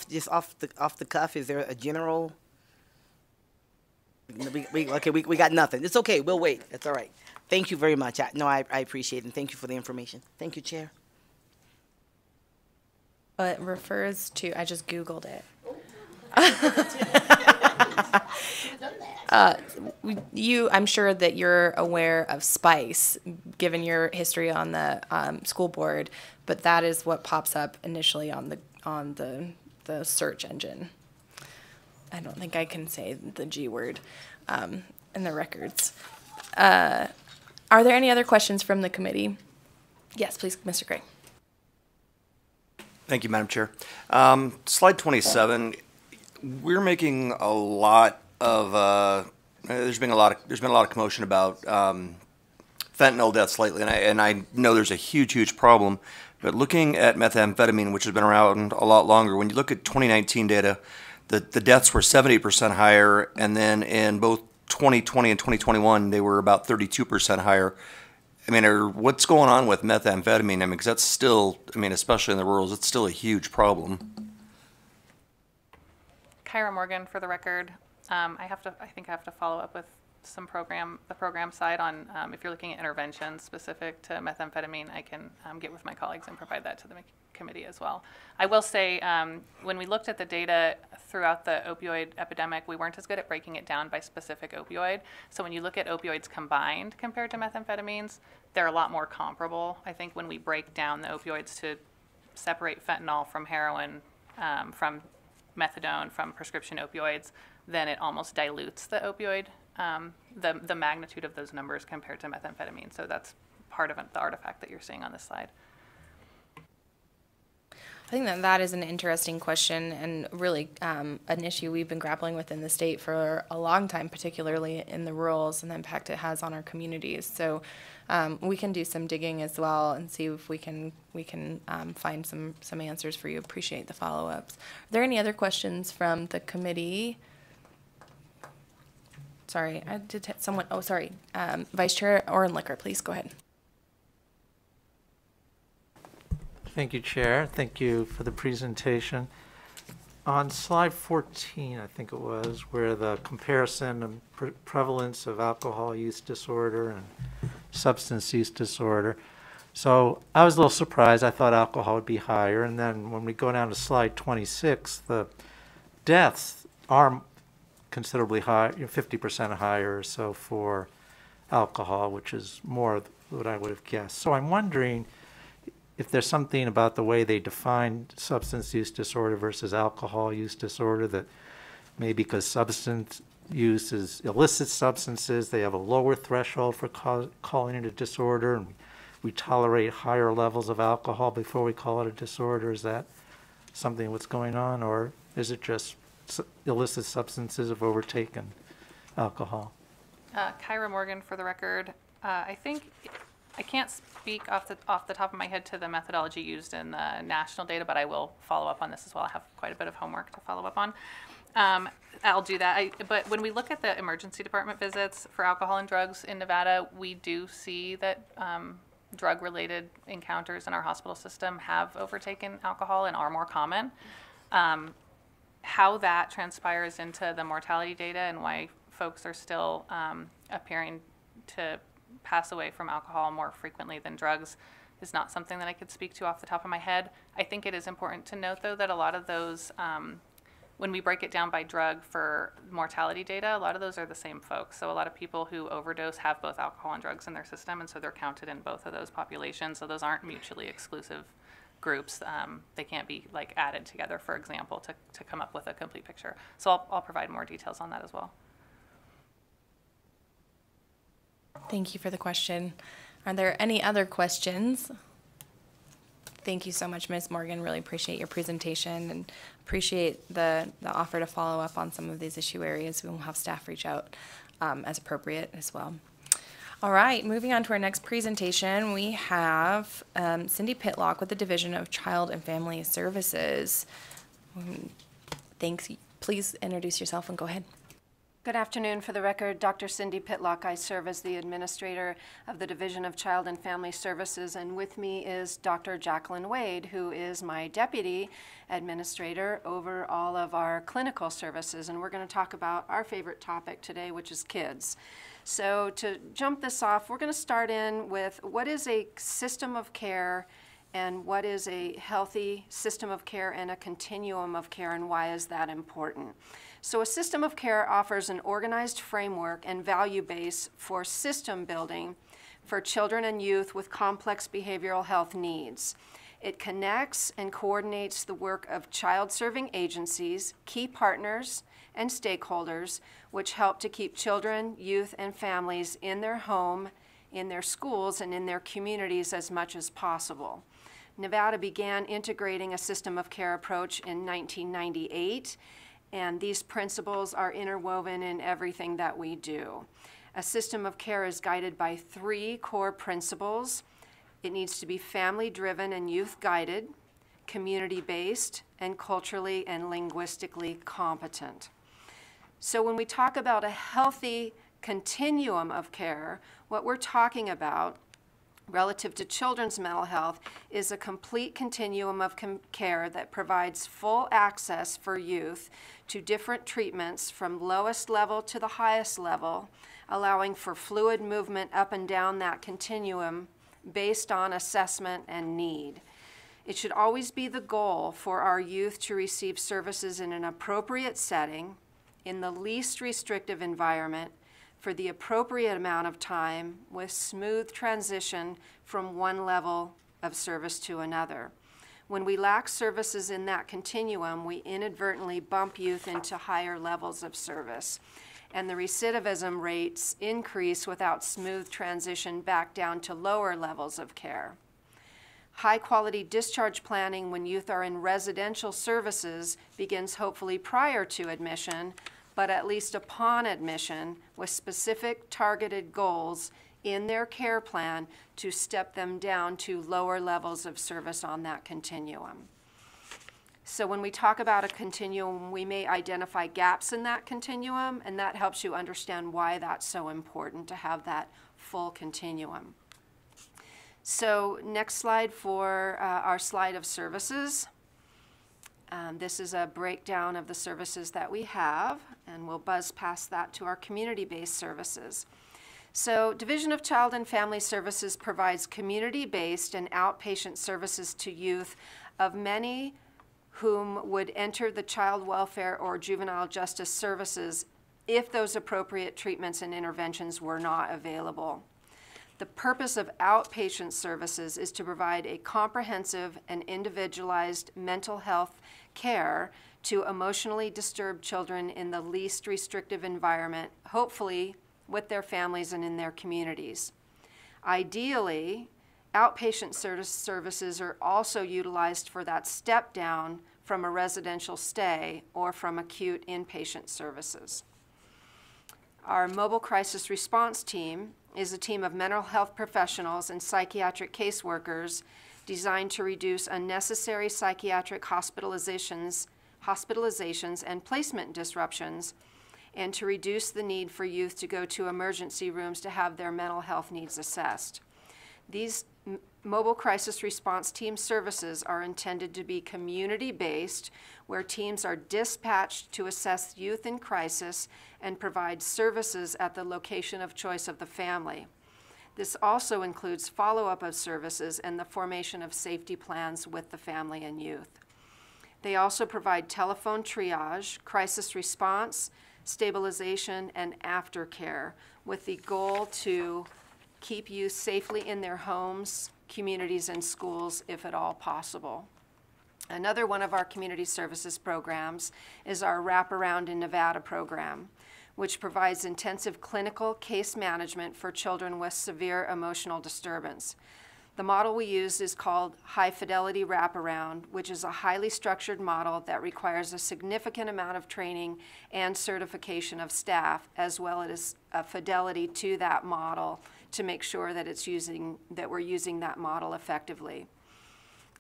Just off the cuff, is there a general? We got nothing. It's okay. We'll wait. It's all right. Thank you very much. I appreciate it, and thank you for the information. Thank you, Chair. It refers to, I just Googled it. I'm sure that you're aware of SPICE, given your history on the school board, but that is what pops up initially on the search engine. I don't think I can say the G word in the records. Are there any other questions from the committee? Yes, please, Mr. Gray. Thank you, Madam Chair. Slide 27. We're making a lot of. There's been a lot of commotion about fentanyl deaths lately, and I know there's a huge problem. But looking at methamphetamine, which has been around a lot longer, when you look at 2019 data, the deaths were 70% higher, and then in both 2020 and 2021, they were about 32% higher. I mean, what's going on with methamphetamine? I mean, because that's still, I mean, especially in the rurals, it's still a huge problem. Kyra Morgan, for the record, I think I have to follow up with the program side on if you're looking at interventions specific to methamphetamine. I can get with my colleagues and provide that to the committee as well. I will say, when we looked at the data throughout the opioid epidemic, we weren't as good at breaking it down by specific opioid. So when you look at opioids combined compared to methamphetamines, they're a lot more comparable. I think when we break down the opioids to separate fentanyl from heroin, from methadone, from prescription opioids, then it almost dilutes the opioid, the magnitude of those numbers compared to methamphetamine. So that's part of the artifact that you're seeing on this slide. I think that is an interesting question, and really an issue we've been grappling with in the state for a long time, particularly in the rurals, and the impact it has on our communities. So we can do some digging as well and see if we can find some answers for you. Appreciate the follow-ups. Are there any other questions from the committee? Sorry, I did someone. Oh, sorry, Vice Chair Ohrenlicker, please go ahead. Thank you, Chair. Thank you for the presentation. On slide 14, I think it was, where the comparison of prevalence of alcohol use disorder and substance use disorder. So I was a little surprised. I thought alcohol would be higher. And then when we go down to slide 26, the deaths are considerably high, 50% higher or so for alcohol, which is more than what I would have guessed. So I'm wondering if there's something about the way they define substance use disorder versus alcohol use disorder, that maybe because substance use is illicit substances, they have a lower threshold for calling it a disorder, and we tolerate higher levels of alcohol before we call it a disorder. Is that something what's going on, or is it just illicit substances have overtaken alcohol? Kyra Morgan, for the record. I think I can't speak off the top of my head to the methodology used in the national data, but I will follow up on this as well. I have quite a bit of homework to follow up on. I'll do that. But when we look at the emergency department visits for alcohol and drugs in Nevada, we do see that drug-related encounters in our hospital system have overtaken alcohol and are more common. How that transpires into the mortality data and why folks are still appearing to pass away from alcohol more frequently than drugs is not something that I could speak to off the top of my head. I think it is important to note, though, that a lot of those, when we break it down by drug for mortality data, a lot of those are the same folks. So a lot of people who overdose have both alcohol and drugs in their system, and so they're counted in both of those populations. So those aren't mutually exclusive groups. They can't be like added together, for example, to come up with a complete picture. So I'll provide more details on that as well. Thank you for the question. Are there any other questions? Thank you so much, Ms. Morgan. Really appreciate your presentation and appreciate the offer to follow up on some of these issue areas. We will have staff reach out as appropriate as well. All right, moving on to our next presentation, we have Cindy Pitlock with the Division of Child and Family Services. Thanks. Please introduce yourself and go ahead. Good afternoon. For the record, Dr. Cindy Pitlock. I serve as the administrator of the Division of Child and Family Services, and with me is Dr. Jacqueline Wade, who is my deputy administrator over all of our clinical services, and we're going to talk about our favorite topic today, which is kids. So to jump this off, we're going to start in with what is a system of care and what is a healthy system of care and a continuum of care, and why is that important? So a system of care offers an organized framework and value base for system building for children and youth with complex behavioral health needs. It connects and coordinates the work of child-serving agencies, key partners, and stakeholders, which help to keep children, youth, and families in their home, in their schools, and in their communities as much as possible. Nevada began integrating a system of care approach in 1998, and these principles are interwoven in everything that we do. A system of care is guided by 3 core principles. It needs to be family-driven and youth-guided, community-based, and culturally and linguistically competent. So when we talk about a healthy continuum of care, what we're talking about relative to children's mental health is a complete continuum of care that provides full access for youth to different treatments from lowest level to the highest level, allowing for fluid movement up and down that continuum based on assessment and need. It should always be the goal for our youth to receive services in an appropriate setting, in the least restrictive environment, for the appropriate amount of time, with smooth transition from one level of service to another. When we lack services in that continuum, we inadvertently bump youth into higher levels of service, and the recidivism rates increase without smooth transition back down to lower levels of care. High-quality discharge planning when youth are in residential services begins hopefully prior to admission, but at least upon admission, with specific targeted goals in their care plan to step them down to lower levels of service on that continuum. So when we talk about a continuum, we may identify gaps in that continuum, and that helps you understand why that's so important to have that full continuum. So next slide for our slide of services. This is a breakdown of the services that we have, and we'll buzz past that to our community-based services. So Division of Child and Family Services provides community-based and outpatient services to youth of many whom would enter the child welfare or juvenile justice services if those appropriate treatments and interventions were not available. The purpose of outpatient services is to provide a comprehensive and individualized mental health care to emotionally disturbed children in the least restrictive environment, hopefully with their families and in their communities. Ideally, outpatient services are also utilized for that step down from a residential stay or from acute inpatient services. Our mobile crisis response team is a team of mental health professionals and psychiatric caseworkers designed to reduce unnecessary psychiatric hospitalizations and placement disruptions, and to reduce the need for youth to go to emergency rooms to have their mental health needs assessed. These mobile crisis response team services are intended to be community-based, where teams are dispatched to assess youth in crisis and provide services at the location of choice of the family. This also includes follow-up of services and the formation of safety plans with the family and youth. They also provide telephone triage, crisis response, stabilization, and aftercare, with the goal to keep youth safely in their homes, communities, and schools if at all possible. Another one of our community services programs is our Wraparound in Nevada program, which provides intensive clinical case management for children with severe emotional disturbance. The model we use is called High Fidelity Wraparound, which is a highly structured model that requires a significant amount of training and certification of staff, as well as a fidelity to that model to make sure that we're using that model effectively.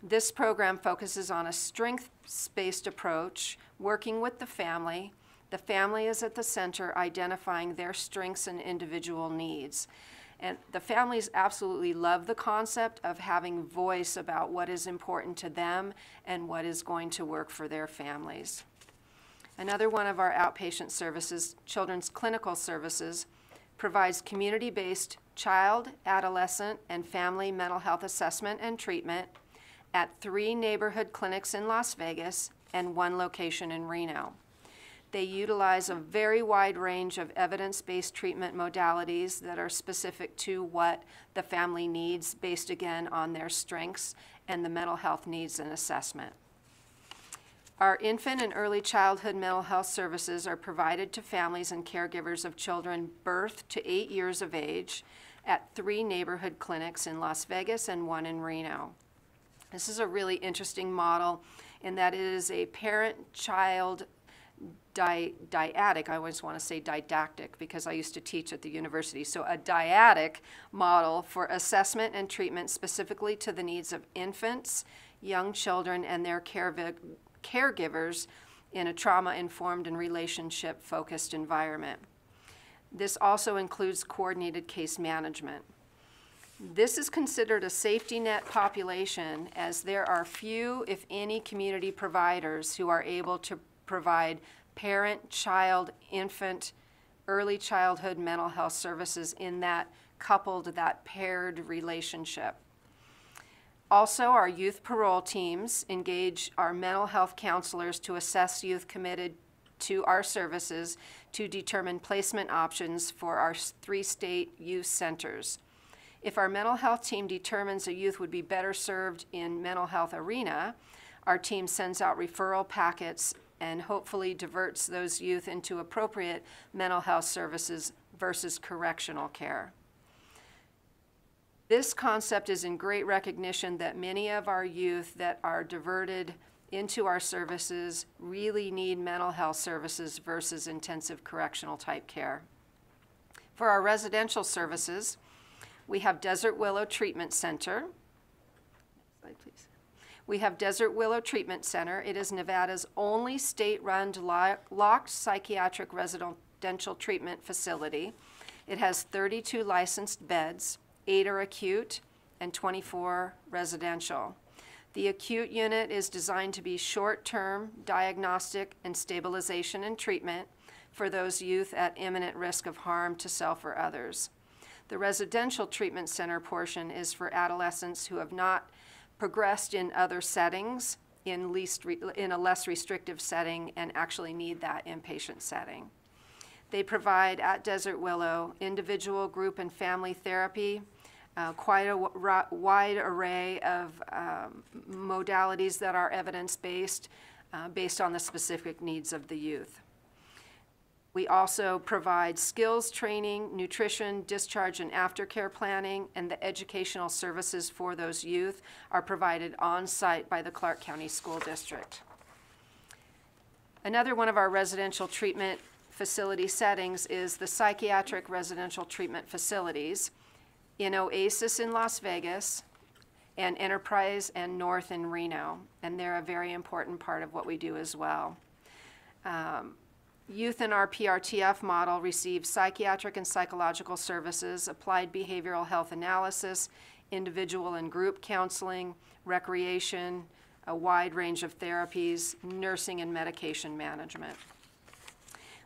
This program focuses on a strengths-based approach, working with the family. The family is at the center, identifying their strengths and individual needs. And the families absolutely love the concept of having voice about what is important to them and what is going to work for their families. Another one of our outpatient services, Children's Clinical Services, provides community-based child, adolescent, and family mental health assessment and treatment at 3 neighborhood clinics in Las Vegas and 1 location in Reno. They utilize a very wide range of evidence-based treatment modalities that are specific to what the family needs, based again on their strengths and the mental health needs and assessment. Our infant and early childhood mental health services are provided to families and caregivers of children birth to 8 years of age at 3 neighborhood clinics in Las Vegas and 1 in Reno. This is a really interesting model in that it is a parent-child dyadic, I always want to say didactic because I used to teach at the university, so a dyadic model for assessment and treatment specifically to the needs of infants, young children, and their caregivers in a trauma-informed and relationship-focused environment. This also includes coordinated case management. This is considered a safety net population, as there are few, if any, community providers who are able to provide parent, child, infant, early childhood mental health services in that coupled, that paired relationship. Also, our youth parole teams engage our mental health counselors to assess youth committed to our services to determine placement options for our 3 state youth centers. If our mental health team determines a youth would be better served in mental health arena, our team sends out referral packets and hopefully diverts those youth into appropriate mental health services versus correctional care. This concept is in great recognition that many of our youth that are diverted into our services really need mental health services versus intensive correctional type care. For our residential services, we have Desert Willow Treatment Center. Next slide, please. We have Desert Willow Treatment Center. It is Nevada's only state-run locked psychiatric residential treatment facility. It has 32 licensed beds, 8 are acute and 24 residential. The acute unit is designed to be short-term diagnostic and stabilization and treatment for those youth at imminent risk of harm to self or others. The residential treatment center portion is for adolescents who have not progressed in other settings, in a less restrictive setting, and actually need that inpatient setting. They provide at Desert Willow individual, group, and family therapy, quite a wide array of modalities that are evidence-based, based on the specific needs of the youth. We also provide skills training, nutrition, discharge and aftercare planning, and the educational services for those youth are provided on-site by the Clark County School District. Another one of our residential treatment facility settings is the psychiatric residential treatment facilities in Oasis in Las Vegas and Enterprise and North in Reno, and they're a very important part of what we do as well. Youth in our PRTF model receive psychiatric and psychological services, applied behavioral health analysis, individual and group counseling, recreation, a wide range of therapies, nursing and medication management.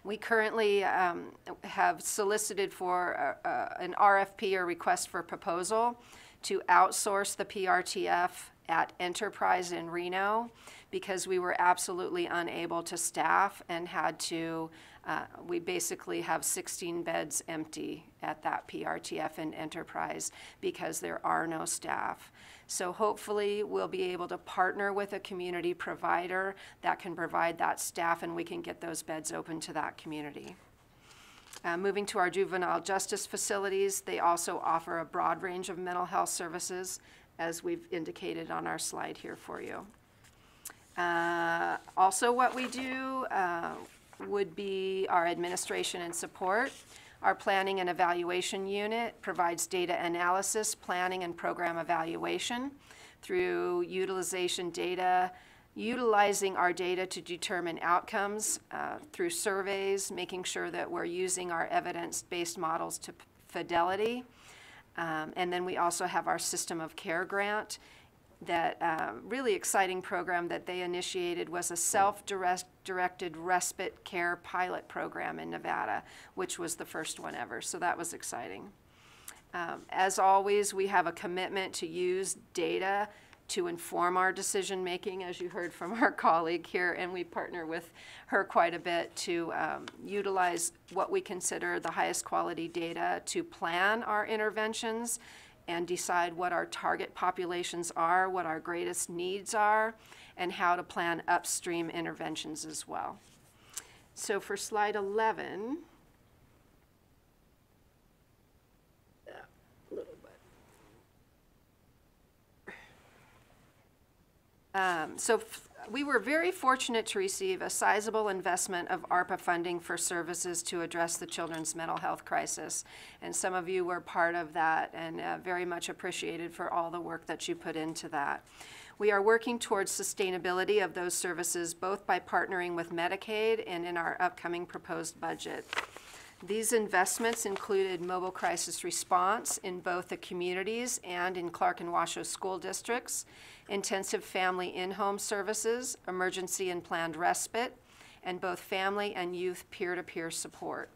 We currently have solicited for an RFP, or request for proposal, to outsource the PRTF at Enterprise in Reno, because we were absolutely unable to staff and had to, we basically have 16 beds empty at that PRTF in Enterprise because there are no staff. So hopefully we'll be able to partner with a community provider that can provide that staff, and we can get those beds open to that community. Moving to our juvenile justice facilities, they also offer a broad range of mental health services, as we've indicated on our slide here for you. Also what we do would be our administration and support. Our planning and evaluation unit provides data analysis, planning, and program evaluation through utilizing our data to determine outcomes through surveys, making sure that we're using our evidence-based models to fidelity. And then we also have our System of Care grant. That really exciting program that they initiated was a self-directed respite care pilot program in Nevada, which was the first one ever, so that was exciting. As always, we have a commitment to use data to inform our decision making, as you heard from our colleague here, and we partner with her quite a bit to utilize what we consider the highest quality data to plan our interventions and decide what our target populations are, what our greatest needs are, and how to plan upstream interventions as well. So for slide 11, a little bit. We were very fortunate to receive a sizable investment of ARPA funding for services to address the children's mental health crisis. And some of you were part of that and very much appreciated for all the work that you put into that. We are working towards sustainability of those services, both by partnering with Medicaid and in our upcoming proposed budget. These investments included mobile crisis response in both the communities and in Clark and Washoe school districts, intensive family in-home services, emergency and planned respite, and both family and youth peer-to-peer support.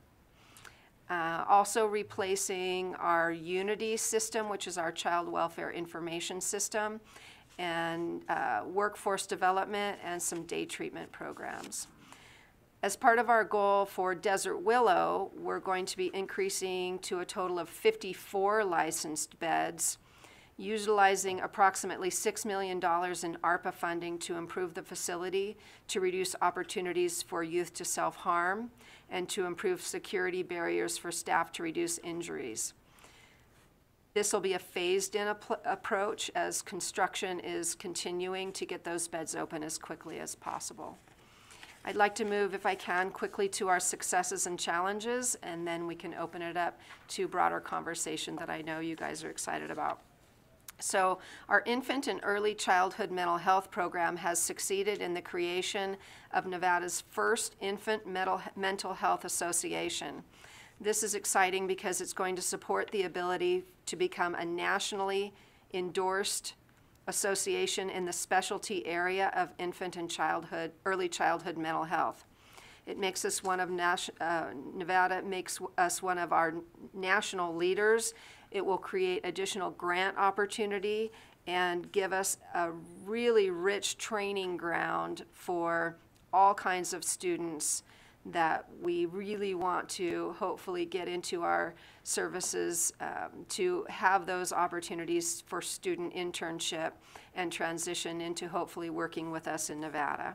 Also replacing our Unity system, which is our child welfare information system, and workforce development and some day treatment programs. As part of our goal for Desert Willow, we're going to be increasing to a total of 54 licensed beds, utilizing approximately $6 million in ARPA funding to improve the facility, to reduce opportunities for youth to self-harm, and to improve security barriers for staff to reduce injuries. This will be a phased-in approach as construction is continuing to get those beds open as quickly as possible. I'd like to move, if I can, quickly to our successes and challenges, and then we can open it up to broader conversation that I know you guys are excited about. So our infant and early childhood mental health program has succeeded in the creation of Nevada's first infant mental health association. This is exciting because it's going to support the ability to become a nationally endorsed association in the specialty area of infant and early childhood mental health. It makes us one of Nevada makes us one of our national leaders. It will create additional grant opportunity and give us a really rich training ground for all kinds of students that we really want to hopefully get into our services to have those opportunities for student internship and transition into hopefully working with us in Nevada.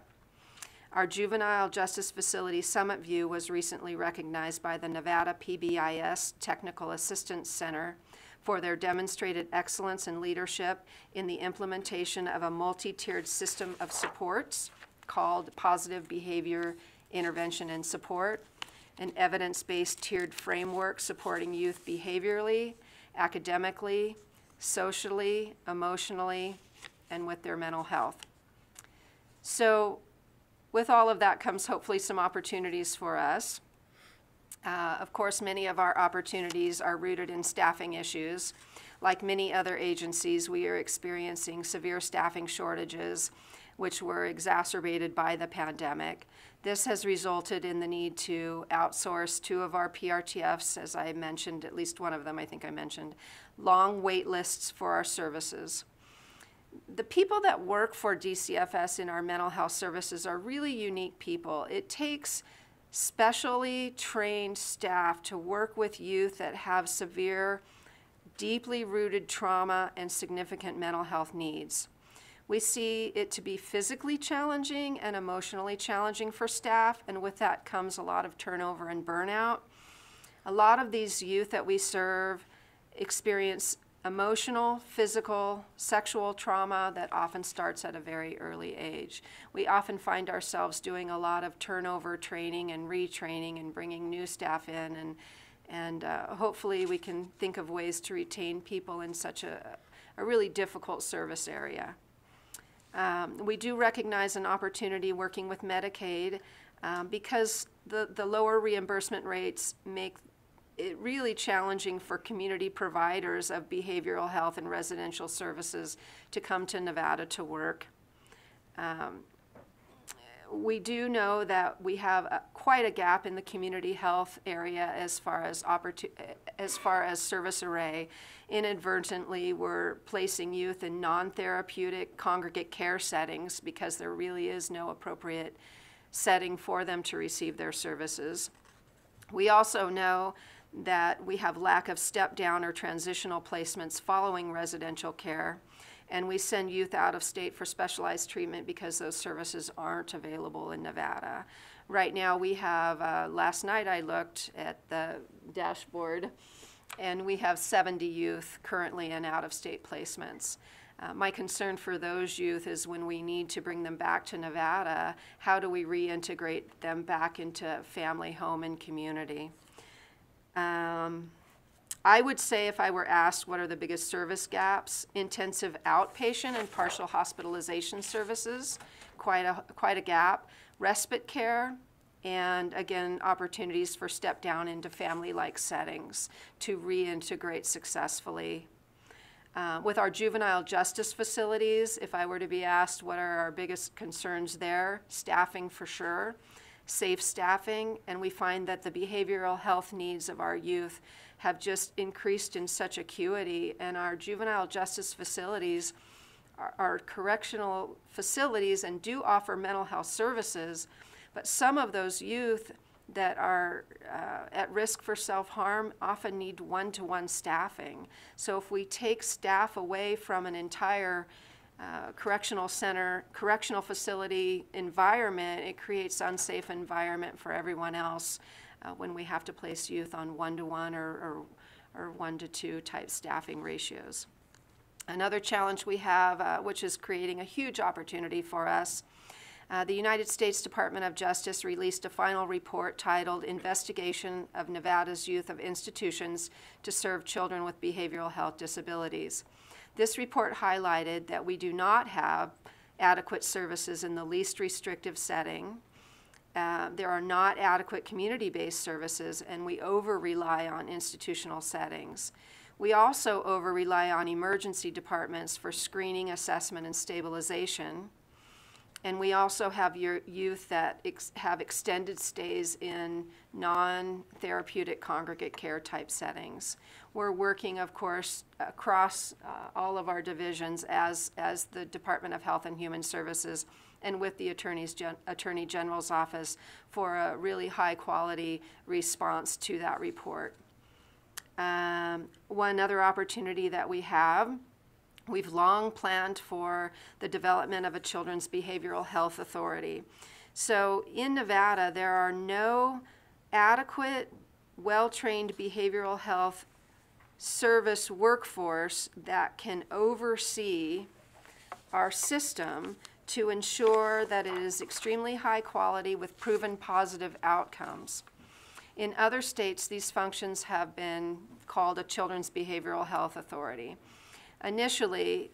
Our Juvenile Justice Facility Summit View was recently recognized by the Nevada PBIS Technical Assistance Center for their demonstrated excellence and leadership in the implementation of a multi-tiered system of supports called Positive Behavior Intervention and Support, an evidence-based tiered framework supporting youth behaviorally, academically, socially, emotionally, and with their mental health. So with all of that comes hopefully some opportunities for us. Of course, many of our opportunities are rooted in staffing issues. Like many other agencies, we are experiencing severe staffing shortages, which were exacerbated by the pandemic. This has resulted in the need to outsource 2 of our PRTFs, as I mentioned, at least one of them I think I mentioned, long wait lists for our services. The people that work for DCFS in our mental health services are really unique people. It takes specially trained staff to work with youth that have severe, deeply rooted trauma and significant mental health needs. We see it to be physically challenging and emotionally challenging for staff, and with that comes a lot of turnover and burnout. A lot of these youth that we serve experience emotional, physical, sexual trauma that often starts at a very early age. We often find ourselves doing a lot of turnover training and retraining and bringing new staff in, and hopefully we can think of ways to retain people in such a really difficult service area. We do recognize an opportunity working with Medicaid because the lower reimbursement rates make it really challenging for community providers of behavioral health and residential services to come to Nevada to work. We do know that we have quite a gap in the community health area as far as service array. Inadvertently, we're placing youth in non-therapeutic congregate care settings because there really is no appropriate setting for them to receive their services. We also know that we have lack of step-down or transitional placements following residential care, and we send youth out of state for specialized treatment because those services aren't available in Nevada. Right now we have, last night I looked at the dashboard, and we have 70 youth currently in out-of-state placements. My concern for those youth is when we need to bring them back to Nevada, how do we reintegrate them back into family, home, and community? I would say if I were asked what are the biggest service gaps, intensive outpatient and partial hospitalization services, quite a gap, respite care, and again, opportunities for step down into family-like settings to reintegrate successfully. With our juvenile justice facilities, if I were to be asked what are our biggest concerns there, staffing for sure, safe staffing, and we find that the behavioral health needs of our youth have just increased in such acuity, and our juvenile justice facilities are correctional facilities and do offer mental health services, but some of those youth that are at risk for self-harm often need one-to-one staffing. So if we take staff away from an entire correctional center, correctional facility environment, it creates unsafe environment for everyone else when we have to place youth on one-to-one or one-to-two type staffing ratios. Another challenge we have, which is creating a huge opportunity for us, the United States Department of Justice released a final report titled Investigation of Nevada's Youth of Institutions to Serve Children with Behavioral Health Disabilities. This report highlighted that we do not have adequate services in the least restrictive setting. There are not adequate community-based services, and we over-rely on institutional settings. We also over-rely on emergency departments for screening, assessment, and stabilization. And we also have youth that have extended stays in non-therapeutic congregate care type settings. We're working, of course, across all of our divisions as the Department of Health and Human Services and with the Attorney General's Office for a really high quality response to that report. One other opportunity that we have, we've long planned for the development of a Children's Behavioral Health Authority. So in Nevada, there are no adequate, well-trained behavioral health service workforce that can oversee our system to ensure that it is extremely high quality with proven positive outcomes. In other states, these functions have been called a Children's Behavioral Health Authority. Initially,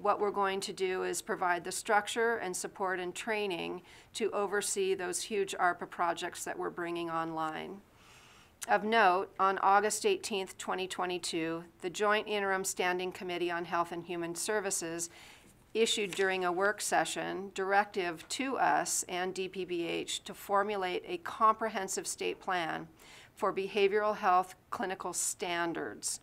what we're going to do is provide the structure and support and training to oversee those huge ARPA projects that we're bringing online. Of note, on August 18th, 2022, the Joint Interim Standing Committee on Health and Human Services issued during a work session directive to us and DPBH to formulate a comprehensive state plan for behavioral health clinical standards.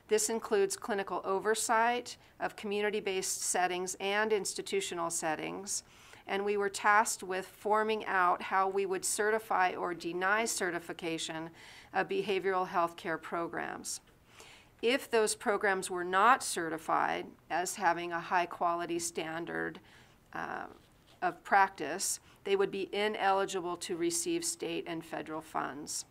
This includes clinical oversight of community-based settings and institutional settings, and we were tasked with forming out how we would certify or deny certification of behavioral health care programs. If those programs were not certified as having a high-quality standard of practice, they would be ineligible to receive state and federal funds.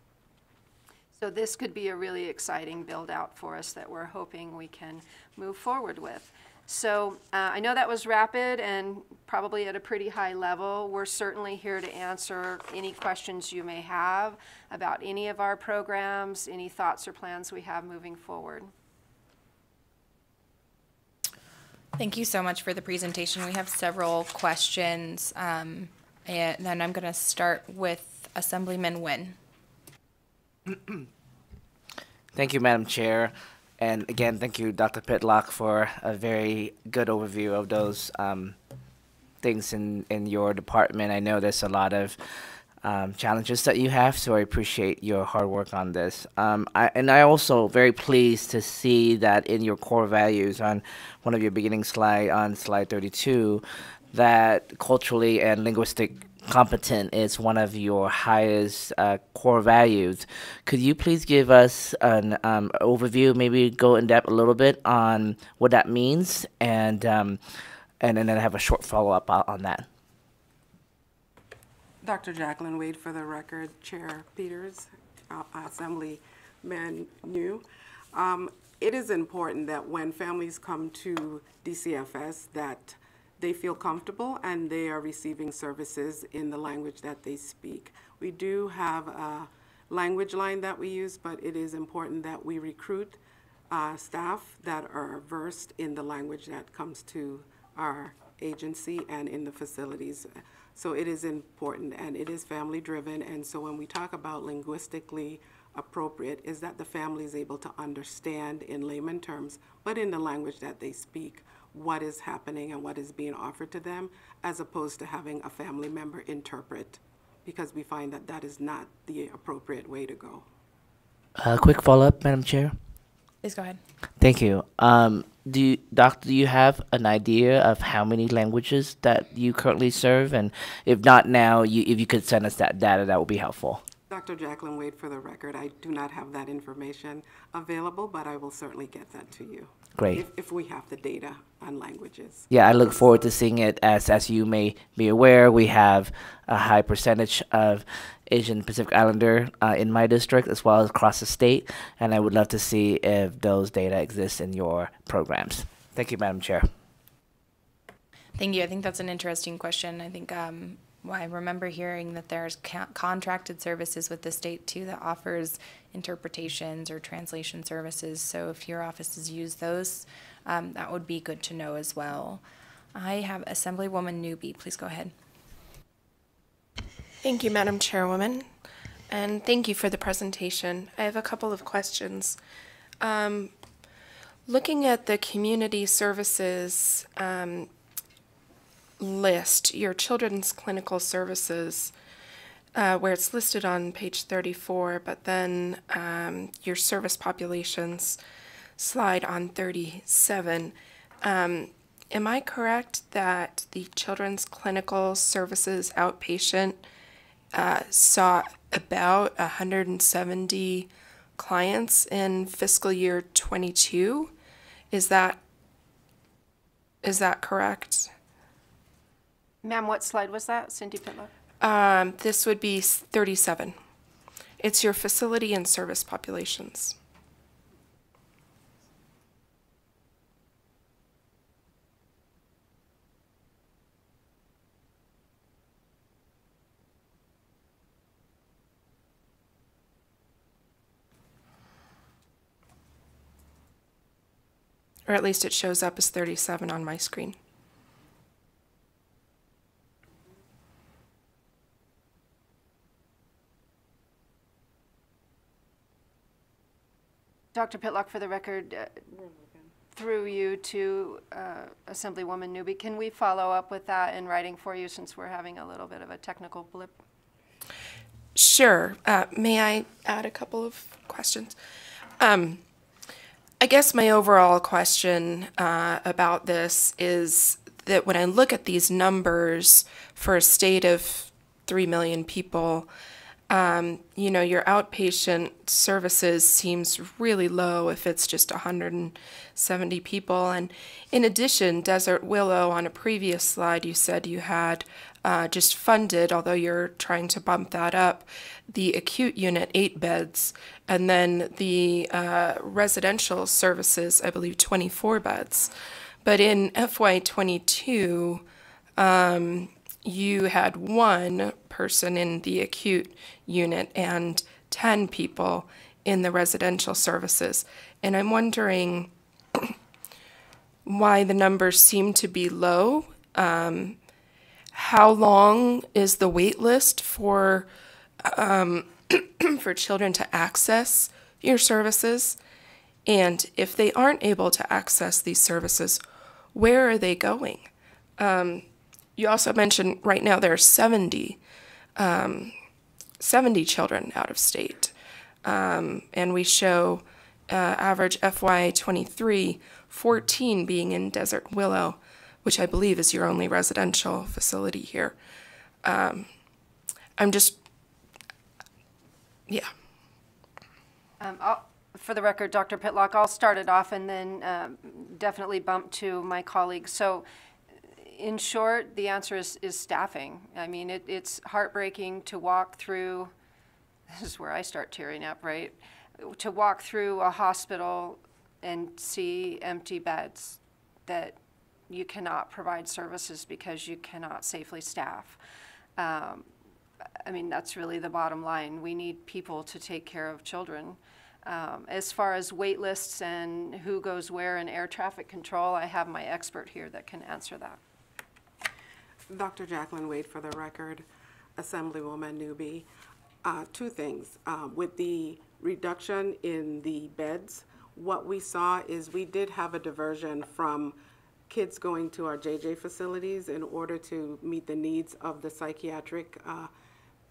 So this could be a really exciting build out for us that we're hoping we can move forward with. So I know that was rapid and probably at a pretty high level. We're certainly here to answer any questions you may have about any of our programs, any thoughts or plans we have moving forward. Thank you so much for the presentation. We have several questions, and then I'm going to start with Assemblyman Nguyen. Thank you, Madam Chair. And again, thank you, Dr. Pitlock, for a very good overview of those things in your department. I know there's a lot of challenges that you have, so I appreciate your hard work on this. I also very pleased to see that in your core values on one of your beginning slide, on slide 32, that culturally and linguistic competent is one of your highest core values. Could you please give us an overview, maybe go in depth a little bit on what that means, and then have a short follow-up on that? Dr. Jacqueline Wade for the record, Chair Peters, Assemblyman New. It is important that when families come to DCFS that they feel comfortable and they are receiving services in the language that they speak. We do have a language line that we use, but it is important that we recruit staff that are versed in the language that comes to our agency and in the facilities. So it is important, and it is family driven, and so when we talk about linguistically appropriate, is that the family is able to understand in layman terms, but in the language that they speak, what is happening and what is being offered to them, as opposed to having a family member interpret, because we find that that is not the appropriate way to go. Quick follow-up, Madam Chair. Please go ahead. Thank you. Doctor, do you have an idea of how many languages that you currently serve? And if not now, if you could send us that data, that would be helpful. Dr. Jacqueline Wade for the record. I do not have that information available, but I will certainly get that to you. Great. If we have the data on languages. Yeah, I look forward to seeing it. As you may be aware, we have a high percentage of Asian Pacific Islander in my district as well as across the state, and I would love to see if those data exist in your programs. Thank you, Madam Chair. Thank you. I think that's an interesting question. I think I remember hearing that there's contracted services with the state too that offers interpretations or translation services. So if your offices use those, that would be good to know as well. I have Assemblywoman Newby. Please go ahead. Thank you, Madam Chairwoman, and thank you for the presentation. I have a couple of questions. Looking at the community services list, your children's clinical services, where it's listed on page 34, but then your service populations slide on 37. Am I correct that the children's clinical services outpatient saw about 170 clients in fiscal year 22? Is that correct? Ma'am, what slide was that? Cindy Pitlock? This would be 37. It's your facility and service populations. Or at least it shows up as 37 on my screen. Dr. Pitlock, for the record, through you to Assemblywoman Newby, can we follow up with that in writing for you since we're having a little bit of a technical blip? Sure. May I add a couple of questions? I guess my overall question about this is that when I look at these numbers for a state of 3 million people, Your outpatient services seems really low if it's just 170 people. And in addition, Desert Willow, on a previous slide, you said you had just funded, although you're trying to bump that up, the acute unit, 8 beds, and then the residential services, I believe, 24 beds. But in FY22, you had 1 person in the acute unit and 10 people in the residential services. And I'm wondering why the numbers seem to be low. How long is the wait list for for children to access your services? And if they aren't able to access these services, where are they going? You also mentioned right now there are 70 children out of state. And we show average FY23, 14 being in Desert Willow, which I believe is your only residential facility here. Yeah. For the record, Dr. Pitlock, I'll start it off and then definitely bump to my colleagues. So in short, the answer is staffing. I mean, it's heartbreaking to walk through, this is where I start tearing up, right? To walk through a hospital and see empty beds that you cannot provide services because you cannot safely staff. I mean, that's really the bottom line. We need people to take care of children. As far as wait lists and who goes where in air traffic control, I have my expert here that can answer that. Dr. Jacqueline Wade for the record, Assemblywoman Newby. 2 things. With the reduction in the beds, what we saw is we did have a diversion from kids going to our JJ facilities in order to meet the needs of the psychiatric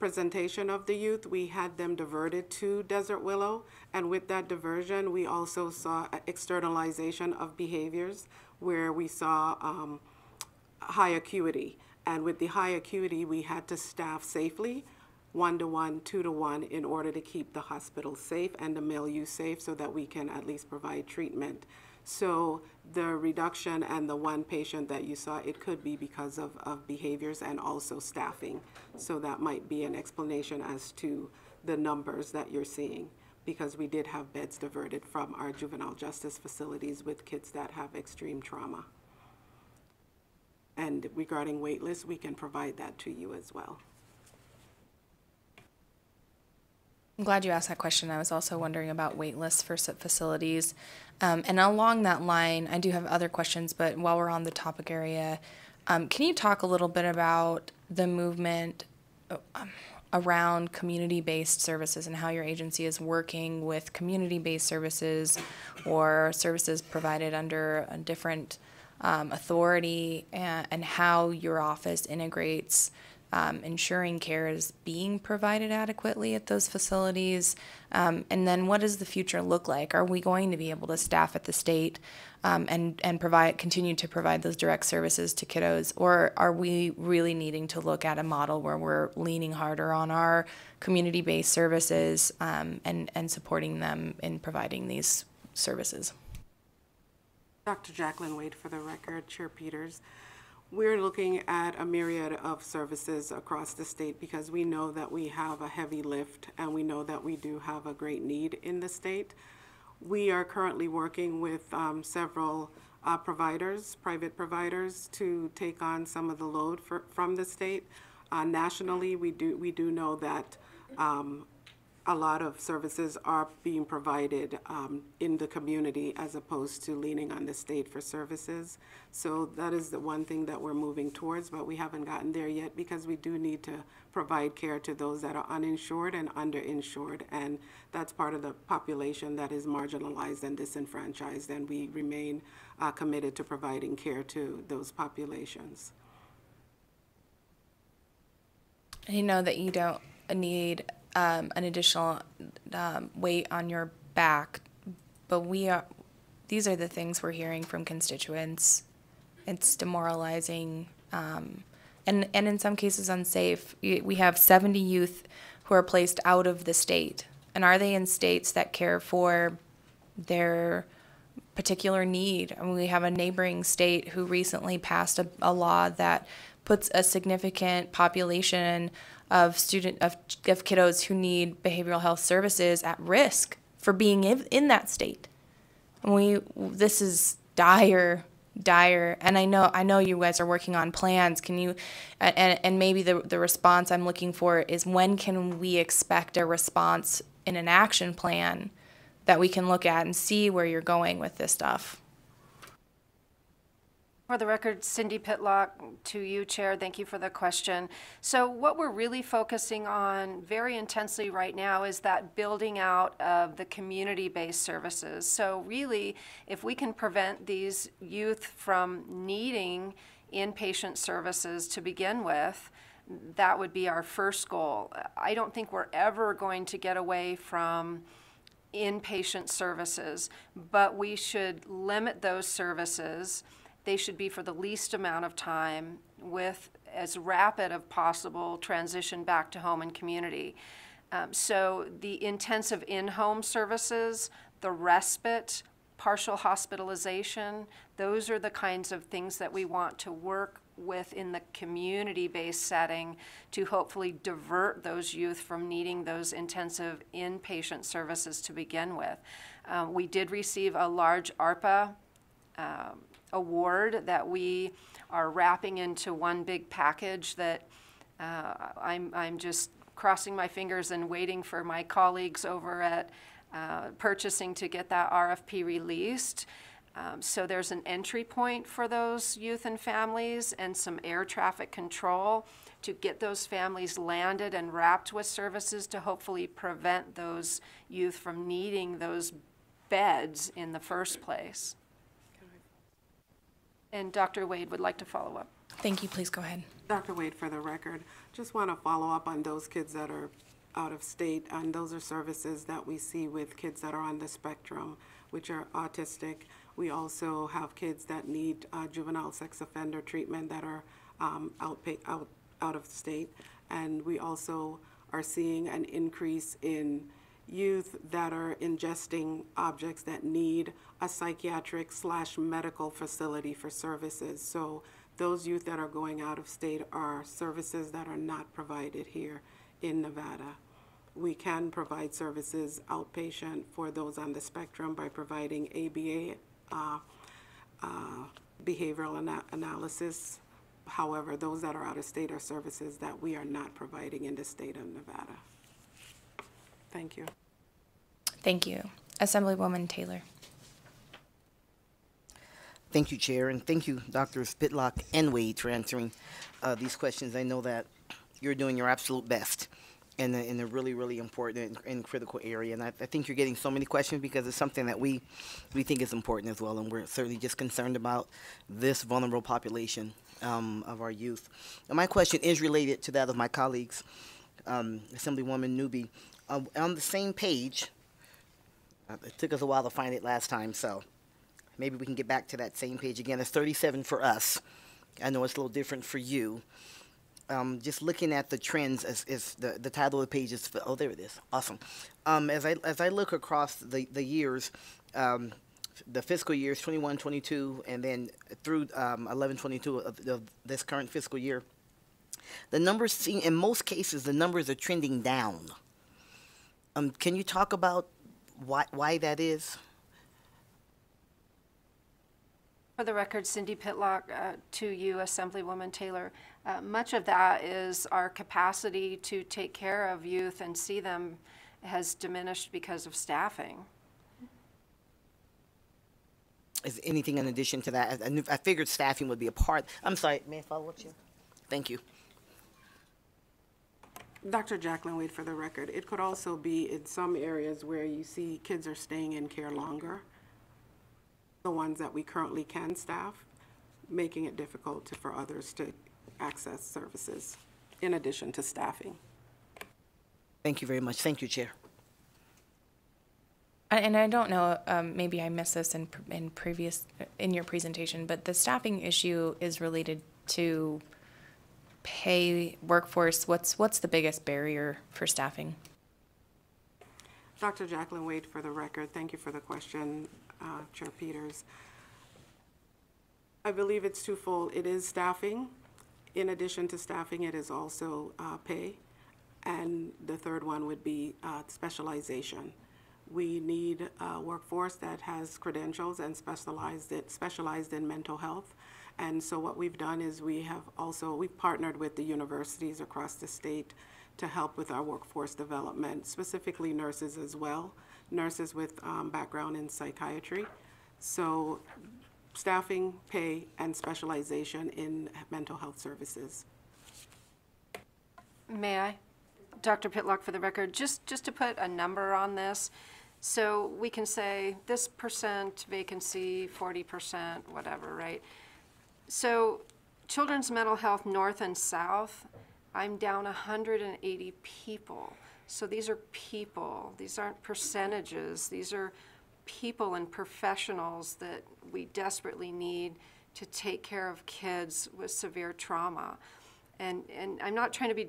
presentation of the youth. We had them diverted to Desert Willow, and with that diversion, we also saw externalization of behaviors where we saw high acuity. And with the high acuity, we had to staff safely, 1-to-1, 2-to-1, in order to keep the hospital safe and the milieu safe so that we can at least provide treatment. So the reduction and the 1 patient that you saw, it could be because of behaviors and also staffing. So that might be an explanation as to the numbers that you're seeing, because we did have beds diverted from our juvenile justice facilities with kids that have extreme trauma. And regarding wait lists, we can provide that to you as well. I'm glad you asked that question. I was also wondering about wait lists for facilities. And along that line, I do have other questions, but while we're on the topic area, can you talk a little bit about the movement around community-based services and how your agency is working with community-based services or services provided under a different authority, and how your office integrates ensuring care is being provided adequately at those facilities? And then what does the future look like? Are we going to be able to staff at the state and continue to provide those direct services to kiddos? Or are we really needing to look at a model where we're leaning harder on our community-based services and supporting them in providing these services? Dr. Jacqueline Wade for the record, Chair Peters. We're looking at a myriad of services across the state because we know that we have a heavy lift and we know that we do have a great need in the state. We are currently working with several providers, private providers, to take on some of the load from the state. Nationally, we do know that a lot of services are being provided in the community as opposed to leaning on the state for services. So that is the one thing that we're moving towards, but we haven't gotten there yet because we do need to provide care to those that are uninsured and underinsured, and that's part of the population that is marginalized and disenfranchised, and we remain committed to providing care to those populations. I know that you don't need an additional weight on your back, but these are the things we're hearing from constituents. It's demoralizing and in some cases unsafe. We have 70 youth who are placed out of the state? And are they in states that care for their particular need? I mean, we have a neighboring state who recently passed a law that puts a significant population of kiddos who need behavioral health services at risk for being in that state. And this is dire, and I know you guys are working on plans. Can you, and maybe the response I'm looking for is, when can we expect a response in an action plan that we can look at and see where you're going with this stuff? For the record, Cindy Pitlock, to you, Chair, thank you for the question. So what we're really focusing on very intensely right now is that building out of the community-based services. So really, if we can prevent these youth from needing inpatient services to begin with, that would be our first goal. I don't think we're ever going to get away from inpatient services, but we should limit those services. They should be for the least amount of time with as rapid as possible transition back to home and community. So the intensive in-home services, the respite, partial hospitalization, those are the kinds of things that we want to work with in the community-based setting to hopefully divert those youth from needing those intensive inpatient services to begin with. We did receive a large ARPA award that we are wrapping into one big package that I'm just crossing my fingers and waiting for my colleagues over at purchasing to get that RFP released. So there's an entry point for those youth and families and some air traffic control to get those families landed and wrapped with services to hopefully prevent those youth from needing those beds in the first place. And Dr. Wade would like to follow up. Thank you. Please go ahead. Dr. Wade, for the record, just want to follow up on those kids that are out of state, and those are services that we see with kids that are on the spectrum, which are autistic. We also have kids that need juvenile sex offender treatment that are out of state, and we also are seeing an increase in youth that are ingesting objects that need a psychiatric/medical facility for services. So those youth that are going out of state are services that are not provided here in Nevada. We can provide services outpatient for those on the spectrum by providing ABA behavioral analysis. However, those that are out of state are services that we are not providing in the state of Nevada. Thank you. Thank you. Assemblywoman Taylor. Thank you, Chair, and thank you, Drs. Pitlock and Wade, for answering these questions. I know that you're doing your absolute best in a really, really important and critical area, and I think you're getting so many questions because it's something that we think is important as well, and we're certainly just concerned about this vulnerable population of our youth. And my question is related to that of my colleagues, Assemblywoman Newby. On the same page, it took us a while to find it last time, so maybe we can get back to that same page again. It's 37 for us. I know it's a little different for you. Just looking at the trends, as the title of the page is, oh, there it is. Awesome. As I look across the years, the fiscal years 21, 22, and then through 11, 22 of this current fiscal year, the numbers seem, in most cases, the numbers are trending down. Can you talk about why that is? For the record, Cindy Pitlock, to you, Assemblywoman Taylor. Much of that is our capacity to take care of youth and see them has diminished because of staffing. Is anything in addition to that? I figured staffing would be a part. I'm sorry, may I follow up you? Thank you. Dr. Jacqueline Wade, for the record, it could also be in some areas where you see kids are staying in care longer, the ones that we currently can staff, making it difficult for others to access services in addition to staffing. Thank you very much. Thank you, Chair. And I don't know, maybe I missed this in your presentation, but the staffing issue is related to pay workforce, what's the biggest barrier for staffing? Dr. Jacqueline Wade for the record. Thank you for the question, Chair Peters. I believe it's twofold. It is staffing. In addition to staffing, it is also pay. And the third one would be specialization. We need a workforce that has credentials and specialized in mental health. And so what we've done is we've partnered with the universities across the state to help with our workforce development, specifically nurses as well, nurses with background in psychiatry. So staffing, pay, and specialization in mental health services. May I? Dr. Pitlock, for the record, just to put a number on this, so we can say this percent vacancy, 40%, whatever, right? So children's mental health north and south, I'm down 180 people. So these are people, these aren't percentages, these are people and professionals that we desperately need to take care of kids with severe trauma. And I'm not trying to be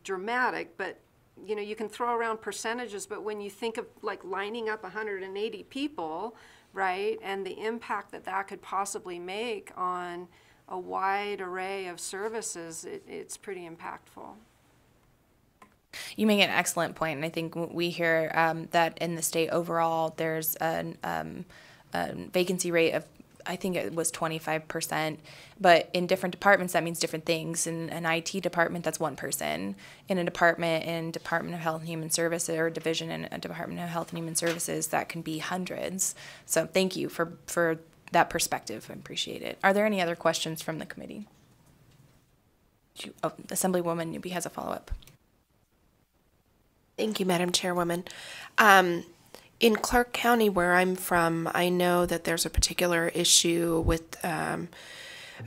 dramatic, but you know, you can throw around percentages, but when you think of like lining up 180 people, right, and the impact that that could possibly make on a wide array of services, it's pretty impactful. You make an excellent point, and I think we hear that in the state overall, there's a vacancy rate of, I think it was 25%, but in different departments, that means different things. In an IT department, that's one person. In a department, in Department of Health and Human Services, or division in a Department of Health and Human Services, that can be hundreds. So thank you for that perspective. I appreciate it. Are there any other questions from the committee? Assemblywoman Newby has a follow-up. Thank you, Madam Chairwoman. In Clark County, where I'm from, I know that there's a particular issue with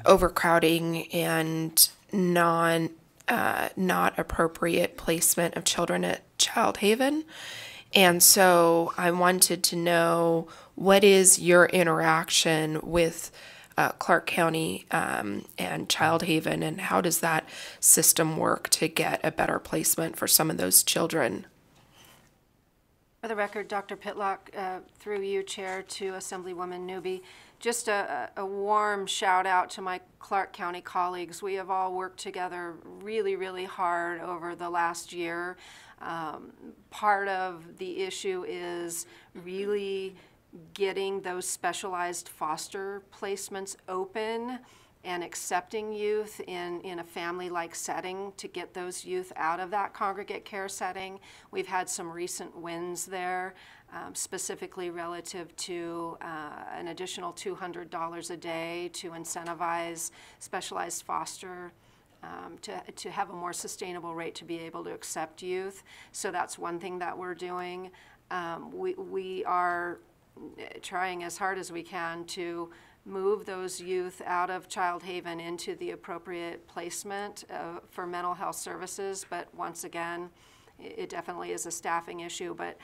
overcrowding and not appropriate placement of children at Child Haven. And so I wanted to know, what is your interaction with Clark County and Child Haven, and how does that system work to get a better placement for some of those children? For the record, Dr. Pitlock, through you, Chair, to Assemblywoman Newby, just a warm shout out to my Clark County colleagues. We have all worked together really, really hard over the last year. Part of the issue is really getting those specialized foster placements open and accepting youth in a family-like setting to get those youth out of that congregate care setting. We've had some recent wins there, specifically relative to an additional $200 a day to incentivize specialized foster to have a more sustainable rate to be able to accept youth. So that's one thing that we're doing. We are trying as hard as we can to move those youth out of Child Haven into the appropriate placement for mental health services. But once again, it definitely is a staffing issue. But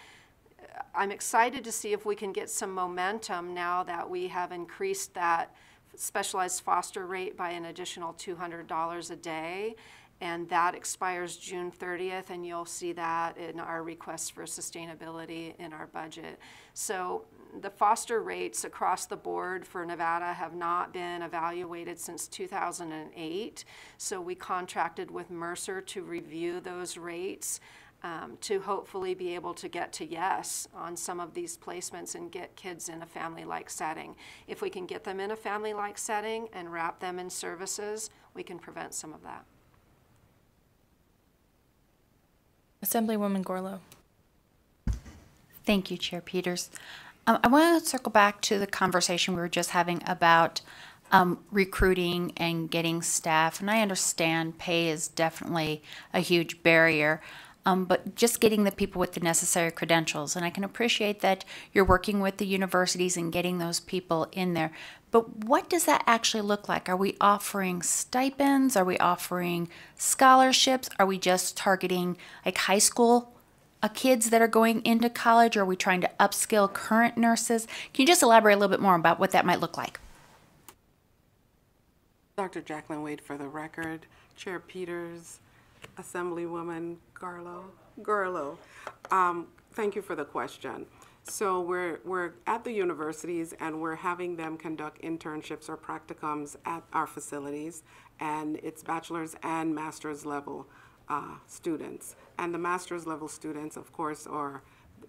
I'm excited to see if we can get some momentum now that we have increased that specialized foster rate by an additional $200 a day. And that expires June 30th, and you'll see that in our requests for sustainability in our budget. So the foster rates across the board for Nevada have not been evaluated since 2008. So we contracted with Mercer to review those rates to hopefully be able to get to yes on some of these placements and get kids in a family-like setting. If we can get them in a family-like setting and wrap them in services, we can prevent some of that. Assemblywoman Gorlow. Thank you, Chair Peters. I want to circle back to the conversation we were just having about recruiting and getting staff. And I understand pay is definitely a huge barrier, but just getting the people with the necessary credentials. And I can appreciate that you're working with the universities and getting those people in there. But what does that actually look like? Are we offering stipends? Are we offering scholarships? Are we just targeting like high school kids that are going into college? Or are we trying to upskill current nurses? Can you just elaborate a little bit more about what that might look like? Dr. Jacqueline Wade for the record, Chair Peters, Assemblywoman Gurlow. Thank you for the question. So we're at the universities and we're having them conduct internships or practicums at our facilities, and it's bachelor's and master's level students. And the master's level students, of course,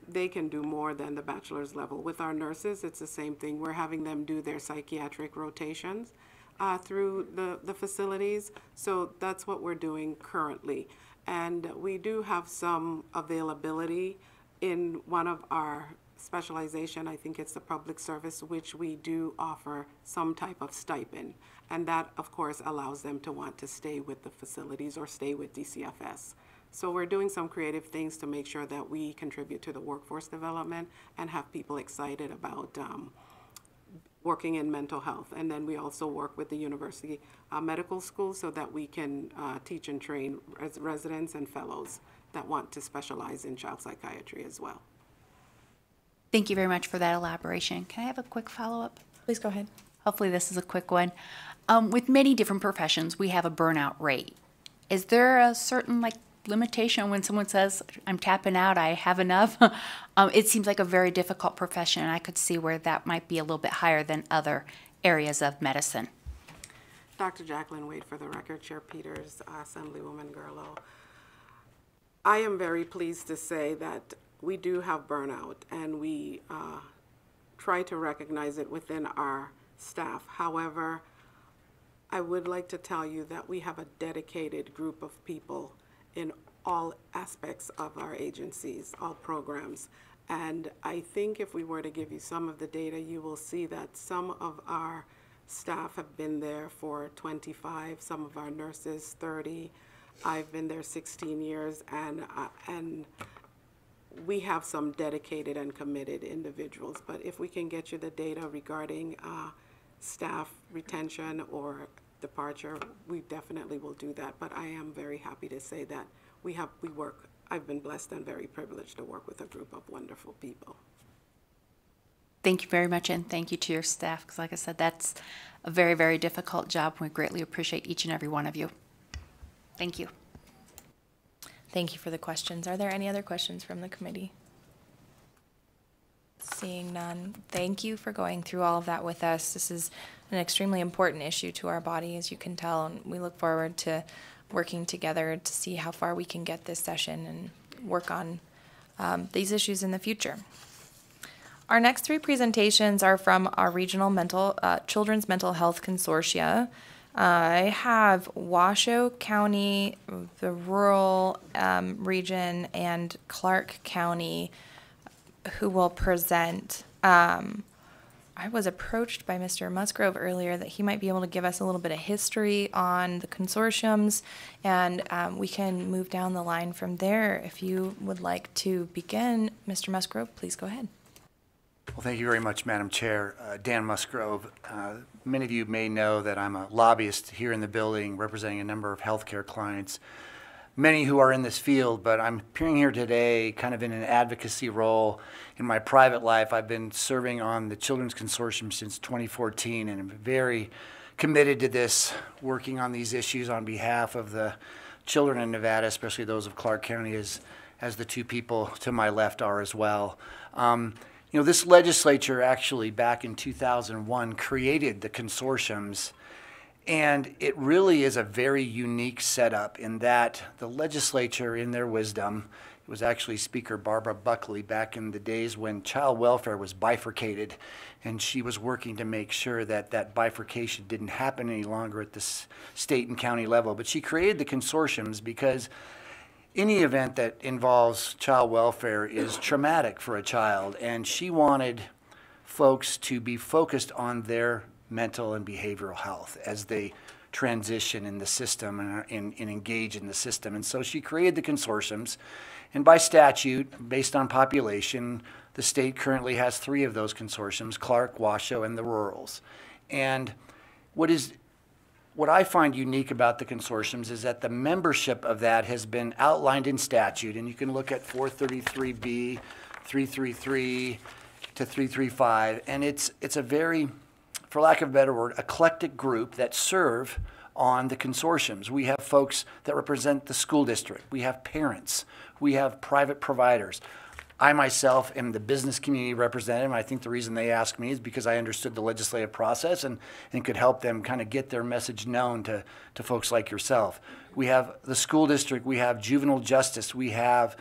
they can do more than the bachelor's level. With our nurses, it's the same thing. We're having them do their psychiatric rotations through the facilities. So that's what we're doing currently. And we do have some availability in one of our specialization, I think it's the public service, which we do offer some type of stipend. And that, of course, allows them to want to stay with the facilities or stay with DCFS. So we're doing some creative things to make sure that we contribute to the workforce development and have people excited about working in mental health. And then we also work with the university medical school so that we can teach and train residents and fellows that want to specialize in child psychiatry as well. Thank you very much for that elaboration. Can I have a quick follow-up? Please go ahead. Hopefully this is a quick one. With many different professions, we have a burnout rate. Is there a certain limitation when someone says, I'm tapping out, I have enough? It seems like a very difficult profession, and I could see where that might be a little bit higher than other areas of medicine. Dr. Jacqueline Wade for the record, Chair Peters, Assemblywoman Gurlow. I am very pleased to say that we do have burnout, and we try to recognize it within our staff. However, I would like to tell you that we have a dedicated group of people in all aspects of our agencies, all programs. And I think if we were to give you some of the data, you will see that some of our staff have been there for 25, some of our nurses 30. I've been there 16 years, and we have some dedicated and committed individuals. But if we can get you the data regarding staff retention or departure, we definitely will do that. But I am very happy to say that I've been blessed and very privileged to work with a group of wonderful people. Thank you very much, and thank you to your staff, because like I said, that's a very, very difficult job. We greatly appreciate each and every one of you. Thank you. Thank you for the questions. Are there any other questions from the committee? Seeing none, thank you for going through all of that with us. This is an extremely important issue to our body, as you can tell, and we look forward to working together to see how far we can get this session and work on these issues in the future. Our next three presentations are from our regional children's mental health consortia. I have Washoe County, the rural region, and Clark County who will present. I was approached by Mr. Musgrove earlier that he might be able to give us a little bit of history on the consortiums, and we can move down the line from there. If you would like to begin, Mr. Musgrove, please go ahead. Well, thank you very much, Madam Chair. Dan Musgrove. Many of you may know that I'm a lobbyist here in the building representing a number of healthcare clients, many who are in this field, but I'm appearing here today kind of in an advocacy role. In my private life, I've been serving on the Children's Consortium since 2014, and I'm very committed to this, working on these issues on behalf of the children in Nevada, especially those of Clark County, as the two people to my left are as well. You know, this legislature actually back in 2001 created the consortiums, and it really is a very unique setup in that the legislature, in their wisdom, it was actually Speaker Barbara Buckley back in the days when child welfare was bifurcated, and she was working to make sure that that bifurcation didn't happen any longer at the state and county level. But she created the consortiums because any event that involves child welfare is traumatic for a child, and she wanted folks to be focused on their mental and behavioral health as they transition in the system and engage in the system. And so she created the consortiums, and by statute, based on population, the state currently has 3 of those consortiums: Clark, Washoe, and the rurals. And what I find unique about the consortiums is that the membership of that has been outlined in statute, and you can look at 433B, 333 to 335, and it's a very for lack of a better word, eclectic group that serve on the consortiums. We have folks that represent the school district. We have parents. We have private providers. I myself am the business community representative. I think the reason they asked me is because I understood the legislative process and could help them kind of get their message known to folks like yourself. We have the school district. We have juvenile justice. We have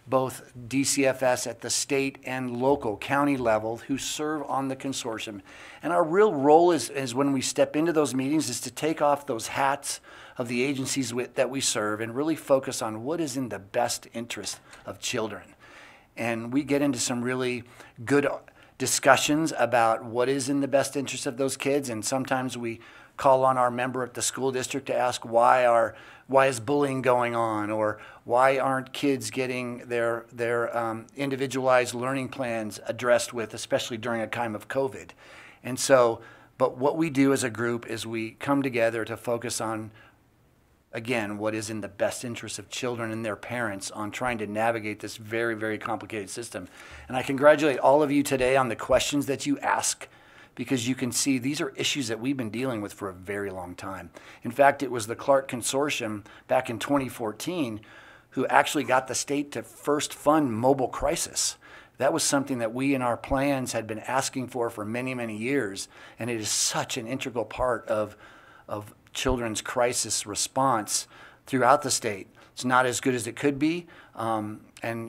both DCFS at the state and local county level who serve on the consortium. And our real role is when we step into those meetings is to take off those hats of the agencies that we serve and really focus on what is in the best interest of children. And we get into some really good discussions about what is in the best interest of those kids, and sometimes we call on our member at the school district to ask why is bullying going on, or why aren't kids getting their individualized learning plans addressed with, especially during a time of COVID. And so, but what we do as a group is we come together to focus on, again, what is in the best interest of children and their parents on trying to navigate this very, very complicated system. And I congratulate all of you today on the questions that you ask, because you can see these are issues that we've been dealing with for a very long time. In fact, it was the Clark Consortium back in 2014 who actually got the state to first fund mobile crisis. That was something that we in our plans had been asking for many, many years, and it is such an integral part of children's crisis response throughout the state. It's not as good as it could be, and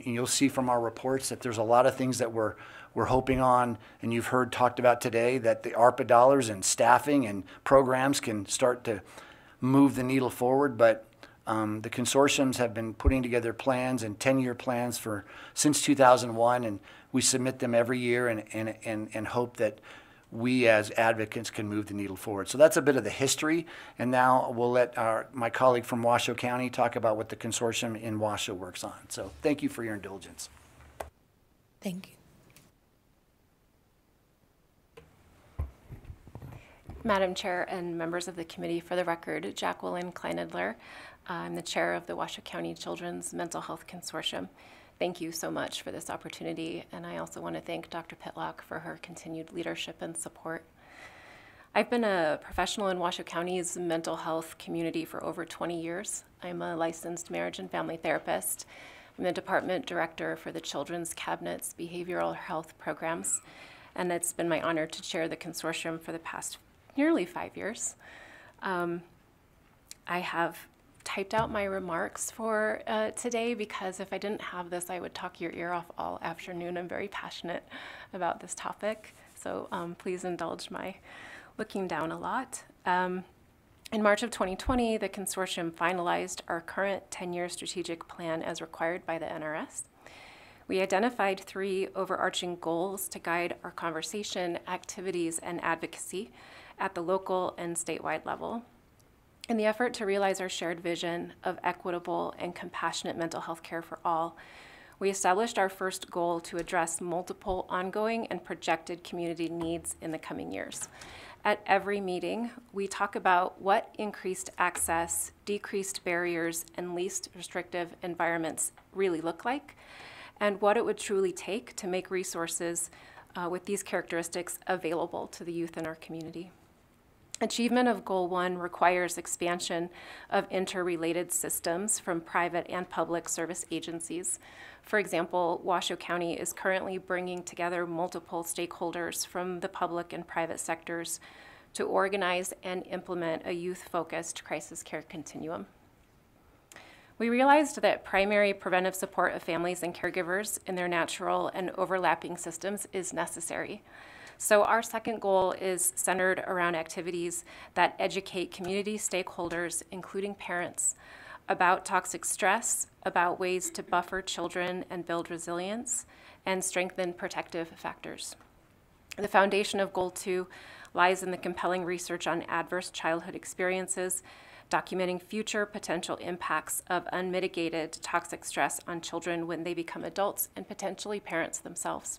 you'll see from our reports that there's a lot of things that we're hoping on, and you've heard talked about today, that the ARPA dollars and staffing and programs can start to move the needle forward. But the consortiums have been putting together plans and 10-year plans since 2001, and we submit them every year and hope that we as advocates can move the needle forward. So that's a bit of the history, and now we'll let my colleague from Washoe County talk about what the consortium in Washoe works on. So thank you for your indulgence. Thank you. Madam Chair and members of the committee, for the record, Jacqueline Kleinedler. I'm the chair of the Washoe County Children's Mental Health Consortium. Thank you so much for this opportunity, and I also want to thank Dr. Pitlock for her continued leadership and support. I've been a professional in Washoe County's mental health community for over 20 years. I'm a licensed marriage and family therapist. I'm the department director for the Children's Cabinet's behavioral health programs, and it's been my honor to chair the consortium for the past nearly 5 years. I have typed out my remarks for today, because if I didn't have this, I would talk your ear off all afternoon. I'm very passionate about this topic, so please indulge my looking down a lot. In March of 2020, the consortium finalized our current 10-year strategic plan as required by the NRS. We identified 3 overarching goals to guide our conversation, activities, and advocacy at the local and statewide level. In the effort to realize our shared vision of equitable and compassionate mental health care for all, we established our first goal to address multiple ongoing and projected community needs in the coming years. At every meeting, we talk about what increased access, decreased barriers, and least restrictive environments really look like, and what it would truly take to make resources with these characteristics available to the youth in our community. Achievement of Goal 1 requires expansion of interrelated systems from private and public service agencies. For example, Washoe County is currently bringing together multiple stakeholders from the public and private sectors to organize and implement a youth-focused crisis care continuum. We realized that primary preventive support of families and caregivers in their natural and overlapping systems is necessary. So our second goal is centered around activities that educate community stakeholders, including parents, about toxic stress, about ways to buffer children and build resilience, and strengthen protective factors. The foundation of Goal 2 lies in the compelling research on adverse childhood experiences, documenting future potential impacts of unmitigated toxic stress on children when they become adults and potentially parents themselves.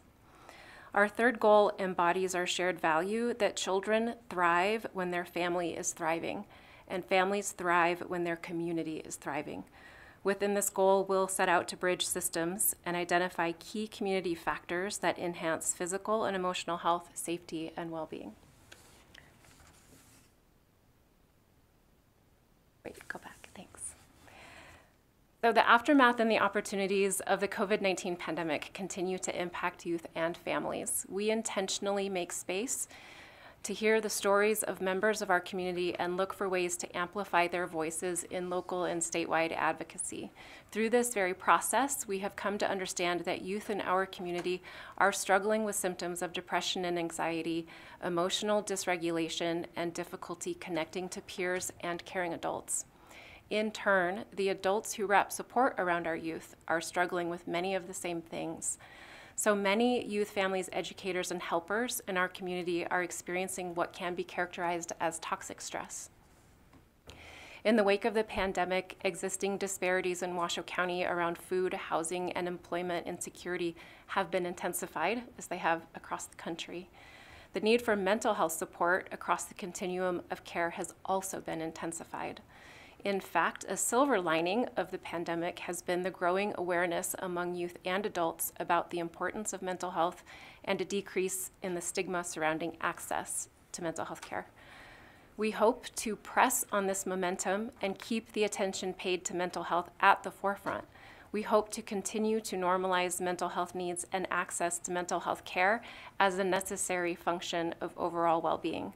Our third goal embodies our shared value that children thrive when their family is thriving, and families thrive when their community is thriving. Within this goal, we'll set out to bridge systems and identify key community factors that enhance physical and emotional health, safety, and well-being. Though the aftermath and the opportunities of the COVID-19 pandemic continue to impact youth and families, we intentionally make space to hear the stories of members of our community and look for ways to amplify their voices in local and statewide advocacy. Through this very process, we have come to understand that youth in our community are struggling with symptoms of depression and anxiety, emotional dysregulation, and difficulty connecting to peers and caring adults. In turn, the adults who wrap support around our youth are struggling with many of the same things. So many youth, families, educators, and helpers in our community are experiencing what can be characterized as toxic stress. In the wake of the pandemic, existing disparities in Washoe County around food, housing, and employment insecurity have been intensified, as they have across the country. The need for mental health support across the continuum of care has also been intensified. In fact, a silver lining of the pandemic has been the growing awareness among youth and adults about the importance of mental health and a decrease in the stigma surrounding access to mental health care. We hope to press on this momentum and keep the attention paid to mental health at the forefront. We hope to continue to normalize mental health needs and access to mental health care as a necessary function of overall well-being.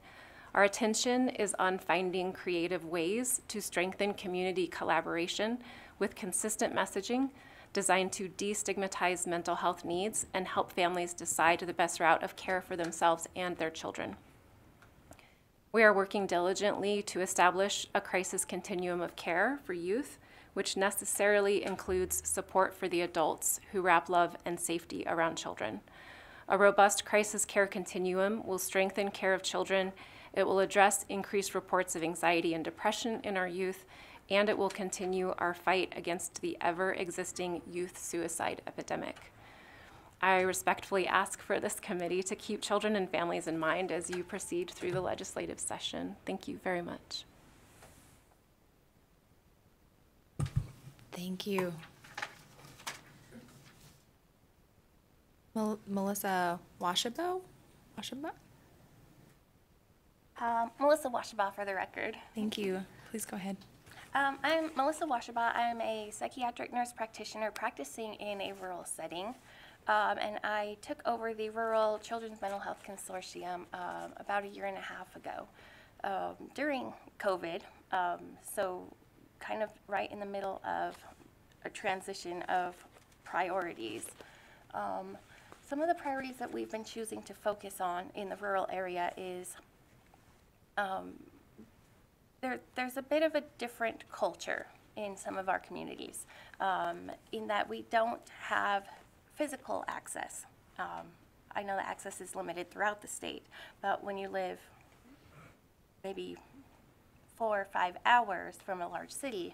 Our attention is on finding creative ways to strengthen community collaboration with consistent messaging designed to destigmatize mental health needs and help families decide the best route of care for themselves and their children. We are working diligently to establish a crisis continuum of care for youth, which necessarily includes support for the adults who wrap love and safety around children. A robust crisis care continuum will strengthen care of children. It will address increased reports of anxiety and depression in our youth, and it will continue our fight against the ever-existing youth suicide epidemic. I respectfully ask for this committee to keep children and families in mind as you proceed through the legislative session. Thank you very much. Thank you. Melissa Washabaugh? Melissa Washabaugh for the record. Thank you. Please go ahead. I'm Melissa Washabaugh. I'm a psychiatric nurse practitioner practicing in a rural setting. And I took over the Rural Children's Mental Health Consortium about 1.5 years ago during COVID. So kind of right in the middle of a transition of priorities. Some of the priorities that we've been choosing to focus on in the rural area is there's a bit of a different culture in some of our communities in that we don't have physical access. I know that access is limited throughout the state, but when you live maybe 4 or 5 hours from a large city,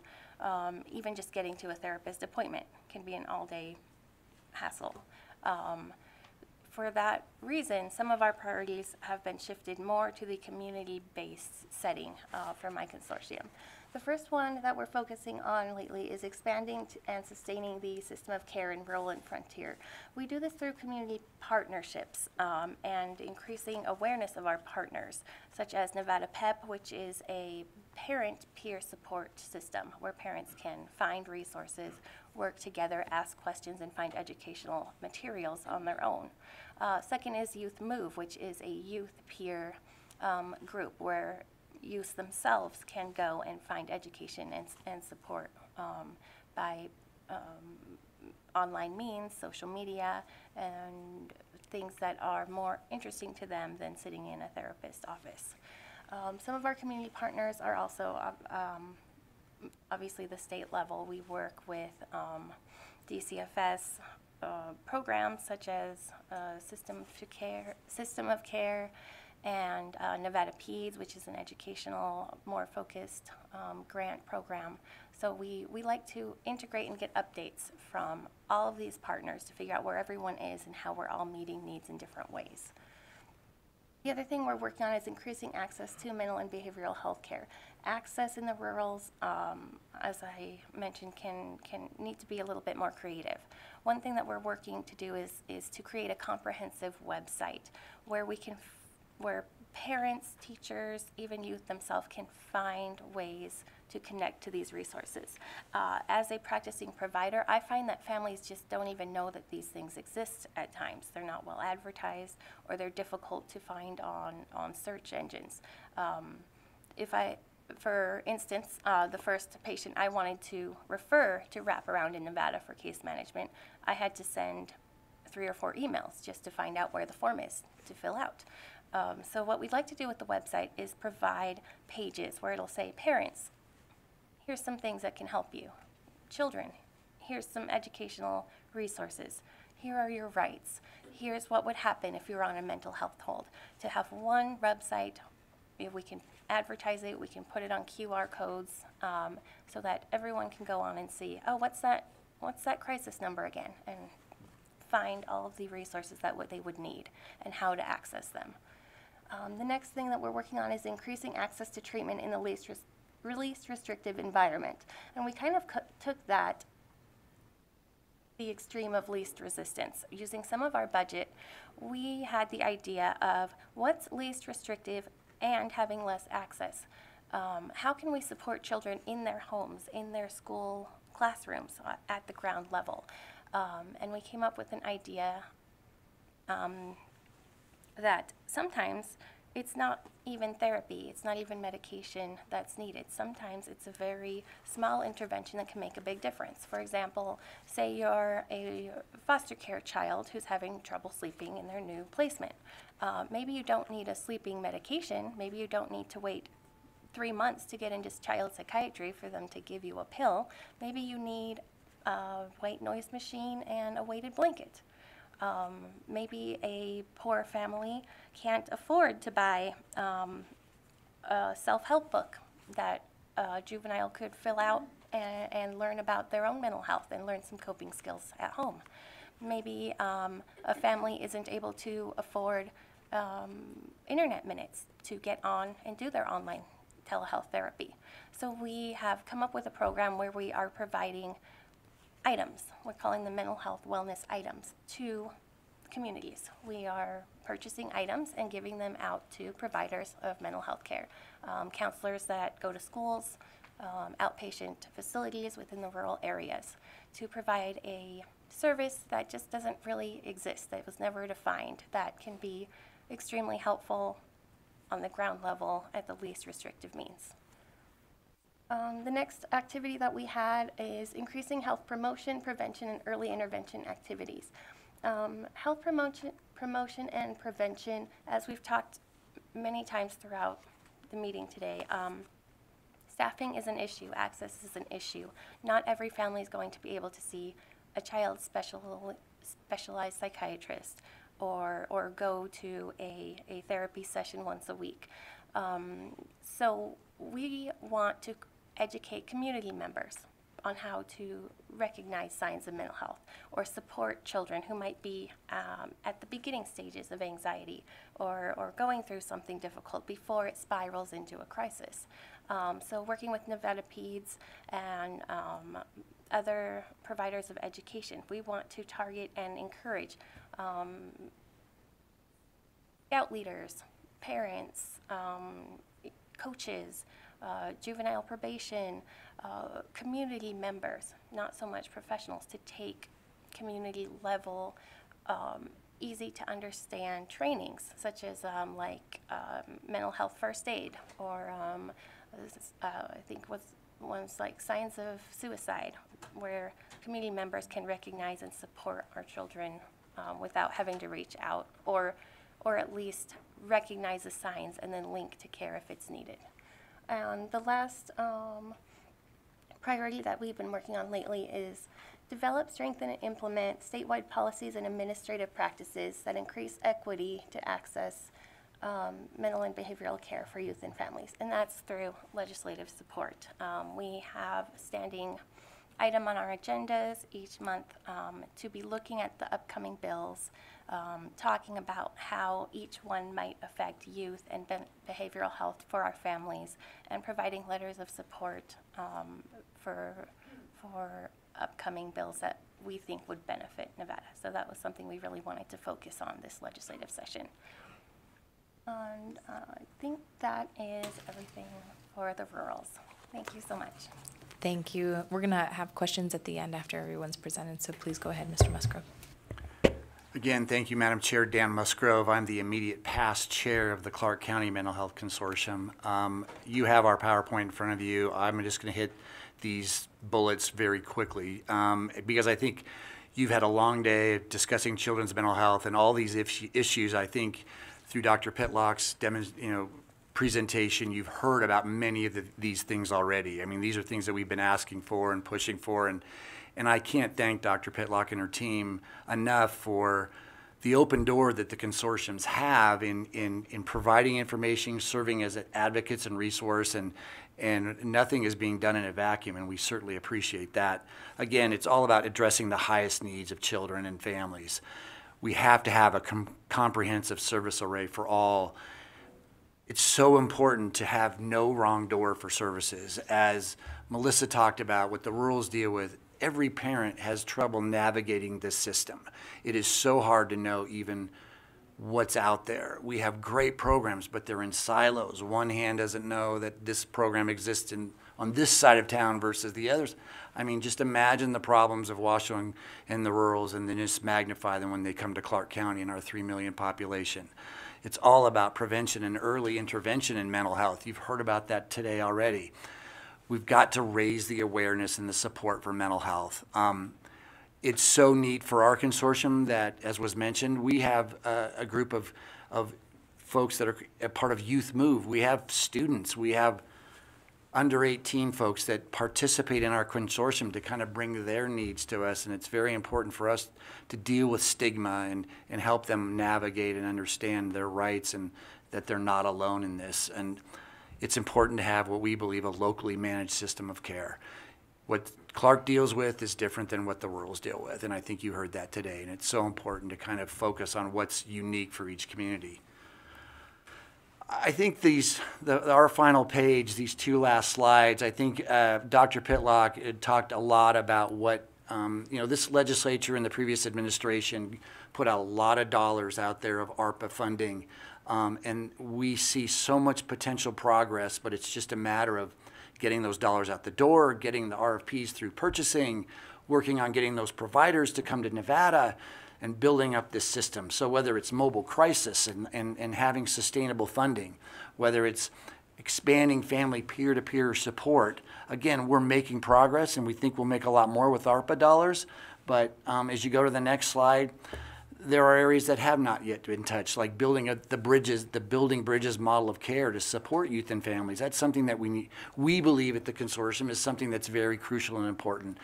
even just getting to a therapist appointment can be an all-day hassle. For that reason, some of our priorities have been shifted more to the community-based setting for my consortium. The first one that we're focusing on lately is expanding and sustaining the system of care in rural and frontier. We do this through community partnerships and increasing awareness of our partners, such as Nevada PEP, which is a parent peer support system where parents can find resources, work together, ask questions, and find educational materials on their own. Second is Youth Move, which is a youth peer group where youth themselves can go and find education and support by online means, social media, and things that are more interesting to them than sitting in a therapist's office. Some of our community partners are also obviously the state level. We work with DCFS programs such as System of Care, and Nevada PEDS, which is an educational, more focused grant program. So we like to integrate and get updates from all of these partners to figure out where everyone is and how we're all meeting needs in different ways. The other thing we're working on is increasing access to mental and behavioral health care. Access in the rurals, as I mentioned, can need to be a little bit more creative. One thing that we're working to do is to create a comprehensive website where parents, teachers, even youth themselves can find ways to connect to these resources. As a practicing provider, I find that families just don't even know that these things exist at times. They're not well advertised, or they're difficult to find on search engines. For instance, the first patient I wanted to refer to Wraparound in Nevada for case management, I had to send 3 or 4 emails just to find out where the form is to fill out. So what we'd like to do with the website is provide pages where it'll say, parents, here's some things that can help you. Children, here's some educational resources. Here are your rights. Here's what would happen if you're on a mental health hold. To have one website, if we can advertise it, we can put it on QR codes so that everyone can go on and see, oh, what's that crisis number again? And find all of the resources that they would need and how to access them. The next thing that we're working on is increasing access to treatment in the least restrictive environment. And we kind of took that, the extreme of least resistance. Using some of our budget, we had the idea of what's least restrictive and having less access. How can we support children in their homes, in their school classrooms at the ground level? And we came up with an idea that sometimes it's not even therapy, it's not even medication that's needed. Sometimes it's a very small intervention that can make a big difference. For example, say you're a foster care child who's having trouble sleeping in their new placement. Maybe you don't need a sleeping medication, maybe you don't need to wait 3 months to get into child psychiatry for them to give you a pill. Maybe you need a white noise machine and a weighted blanket. Maybe a poor family can't afford to buy a self-help book that a juvenile could fill out and learn about their own mental health and learn some coping skills at home. Maybe a family isn't able to afford internet minutes to get on and do their online telehealth therapy. So we have come up with a program where we are providing items, we're calling them mental health wellness items, to communities. We are purchasing items and giving them out to providers of mental health care, counselors that go to schools, outpatient facilities within the rural areas, to provide a service that just doesn't really exist, that was never defined, that can be extremely helpful on the ground level at the least restrictive means. The next activity that we had is increasing health promotion, prevention, and early intervention activities. Health promotion and prevention, as we've talked many times throughout the meeting today, staffing is an issue, access is an issue. Not every family is going to be able to see a child specialized psychiatrist or go to a therapy session once a week. So we want to educate community members on how to recognize signs of mental health or support children who might be at the beginning stages of anxiety or going through something difficult before it spirals into a crisis. So working with Nevada Peds and other providers of education, we want to target and encourage scout leaders, parents, coaches, juvenile probation, community members, not so much professionals, to take community level, easy to understand trainings, such as mental health first aid, or I think one's like signs of suicide, where community members can recognize and support our children without having to reach out, or at least recognize the signs and then link to care if it's needed. And the last priority that we've been working on lately is develop, strengthen, and implement statewide policies and administrative practices that increase equity to access mental and behavioral care for youth and families, and that's through legislative support. We have a standing item on our agendas each month to be looking at the upcoming bills, talking about how each one might affect youth and behavioral health for our families, and providing letters of support for upcoming bills that we think would benefit Nevada. So that was something we really wanted to focus on this legislative session. And I think that is everything for the rurals. Thank you so much. Thank you. We're going to have questions at the end after everyone's presented, so please go ahead, Mr. Musgrove. Again, thank you, Madam Chair. Dan Musgrove. I'm the immediate past chair of the Clark County Mental Health Consortium. You have our PowerPoint in front of you. I'm just going to hit these bullets very quickly because I think you've had a long day discussing children's mental health and all these issues. I think through Dr. Pitlock's presentation, you've heard about many of these things already. I mean, these are things that we've been asking for and pushing for, and I can't thank Dr. Pitlock and her team enough for the open door that the consortiums have in providing information, serving as advocates and resource, and nothing is being done in a vacuum, and we certainly appreciate that. Again, it's all about addressing the highest needs of children and families. We have to have a comprehensive service array for all. It's so important to have no wrong door for services. As Melissa talked about, what the rurals deal with, every parent has trouble navigating this system. It is so hard to know even what's out there. We have great programs, but they're in silos. One hand doesn't know that this program exists on this side of town versus the others. I mean, just imagine the problems of Washoe and the rurals, and then just magnify them when they come to Clark County and our 3 million population. It's all about prevention and early intervention in mental health. You've heard about that today already. We've got to raise the awareness and the support for mental health. It's so neat for our consortium that, as was mentioned, we have a group of folks that are a part of Youth Move. We have students. We have under 18 folks that participate in our consortium to kind of bring their needs to us, and it's very important for us to deal with stigma and help them navigate and understand their rights and that they're not alone in this. And it's important to have what we believe a locally managed system of care. What Clark deals with is different than what the rurals deal with, and I think you heard that today, and it's so important to kind of focus on what's unique for each community. I think our final page, these two last slides, I think Dr. Pitlock had talked a lot about what, this legislature and the previous administration put out a lot of dollars out there of ARPA funding, and we see so much potential progress, but it's just a matter of getting those dollars out the door, getting the RFPs through purchasing, working on getting those providers to come to Nevada, and building up this system. So whether it's mobile crisis and having sustainable funding, whether it's expanding family peer-to-peer support, again, we're making progress, and we think we'll make a lot more with ARPA dollars. But as you go to the next slide, there are areas that have not yet been touched, like building the Building Bridges model of care to support youth and families. That's something that we believe at the consortium is something that's very crucial and important.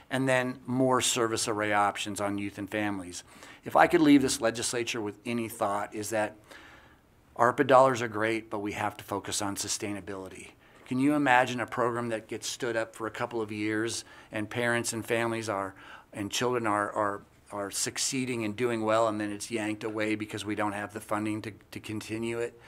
And then more service array options on youth and families. If I could leave this legislature with any thought, is that ARPA dollars are great, but we have to focus on sustainability. Can you imagine a program that gets stood up for a couple of years and parents and families and children are succeeding and doing well, and then it's yanked away because we don't have the funding to continue it?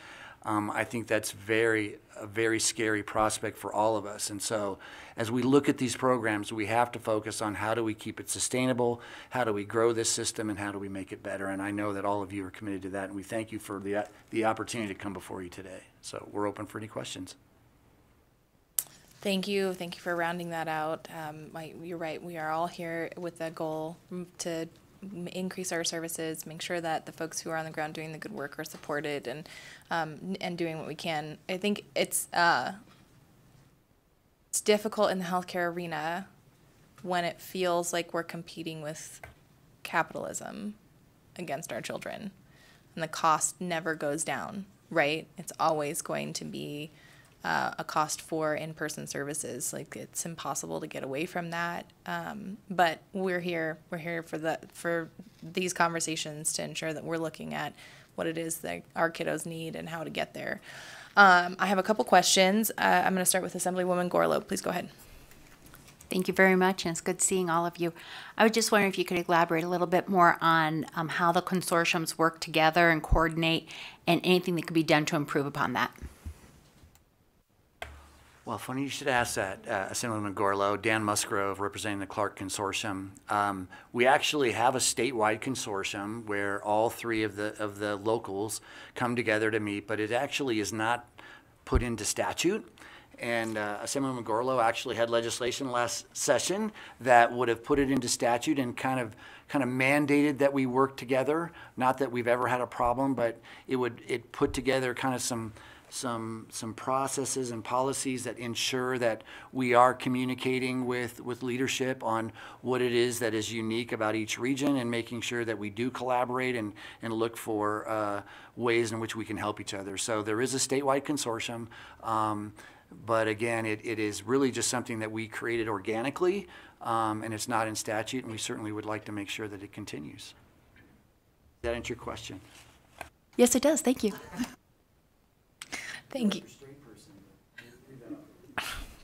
I think that's a very scary prospect for all of us. And so as we look at these programs, we have to focus on how do we keep it sustainable, how do we grow this system, and how do we make it better. And I know that all of you are committed to that, and we thank you for the opportunity to come before you today. So we're open for any questions. Thank you. Thank you for rounding that out. You're right. We are all here with the goal to increase our services, make sure that the folks who are on the ground doing the good work are supported and doing what we can. I think it's difficult in the healthcare arena when it feels like we're competing with capitalism against our children, and the cost never goes down, right? It's always going to be a cost for in-person services. Like, it's impossible to get away from that. But we're here for these conversations to ensure that we're looking at what it is that our kiddos need and how to get there. I have a couple questions. I'm going to start with Assemblywoman Gorlow. Please go ahead. Thank you very much, and it's good seeing all of you. I was just wondering if you could elaborate a little bit more on how the consortiums work together and coordinate, and anything that could be done to improve upon that. Well, funny you should ask that, Assemblywoman Gorlow. Dan Musgrove, representing the Clark Consortium. We actually have a statewide consortium where all three of the locals come together to meet, but it actually is not put into statute. And Assemblywoman Gorlow actually had legislation last session that would have put it into statute and kind of mandated that we work together. Not that we've ever had a problem, but it put together kind of some processes and policies that ensure that we are communicating with leadership on what it is that is unique about each region, and making sure that we do collaborate and look for ways in which we can help each other. So there is a statewide consortium, but again, it is really just something that we created organically, and it's not in statute, and we certainly would like to make sure that it continues. Does that answer your question? Yes, it does. Thank you. Thank you.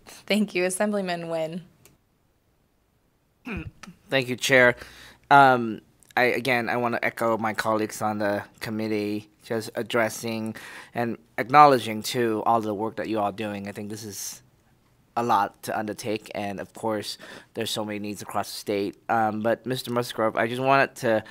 Thank you, Assemblyman Nguyen. Thank you, Chair. I want to echo my colleagues on the committee, just addressing and acknowledging too all the work that you all are doing. I think this is a lot to undertake, and of course, there's so many needs across the state. But Mr. Musgrove, I just wanted to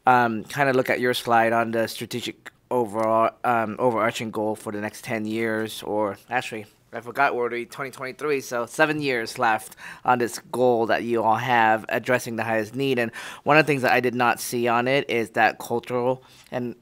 kind of look at your slide on the strategic overall overarching goal for the next 10 years, or actually, I forgot we're already 2023, so 7 years left on this goal that you all have, addressing the highest need. And one of the things that I did not see on it is that cultural and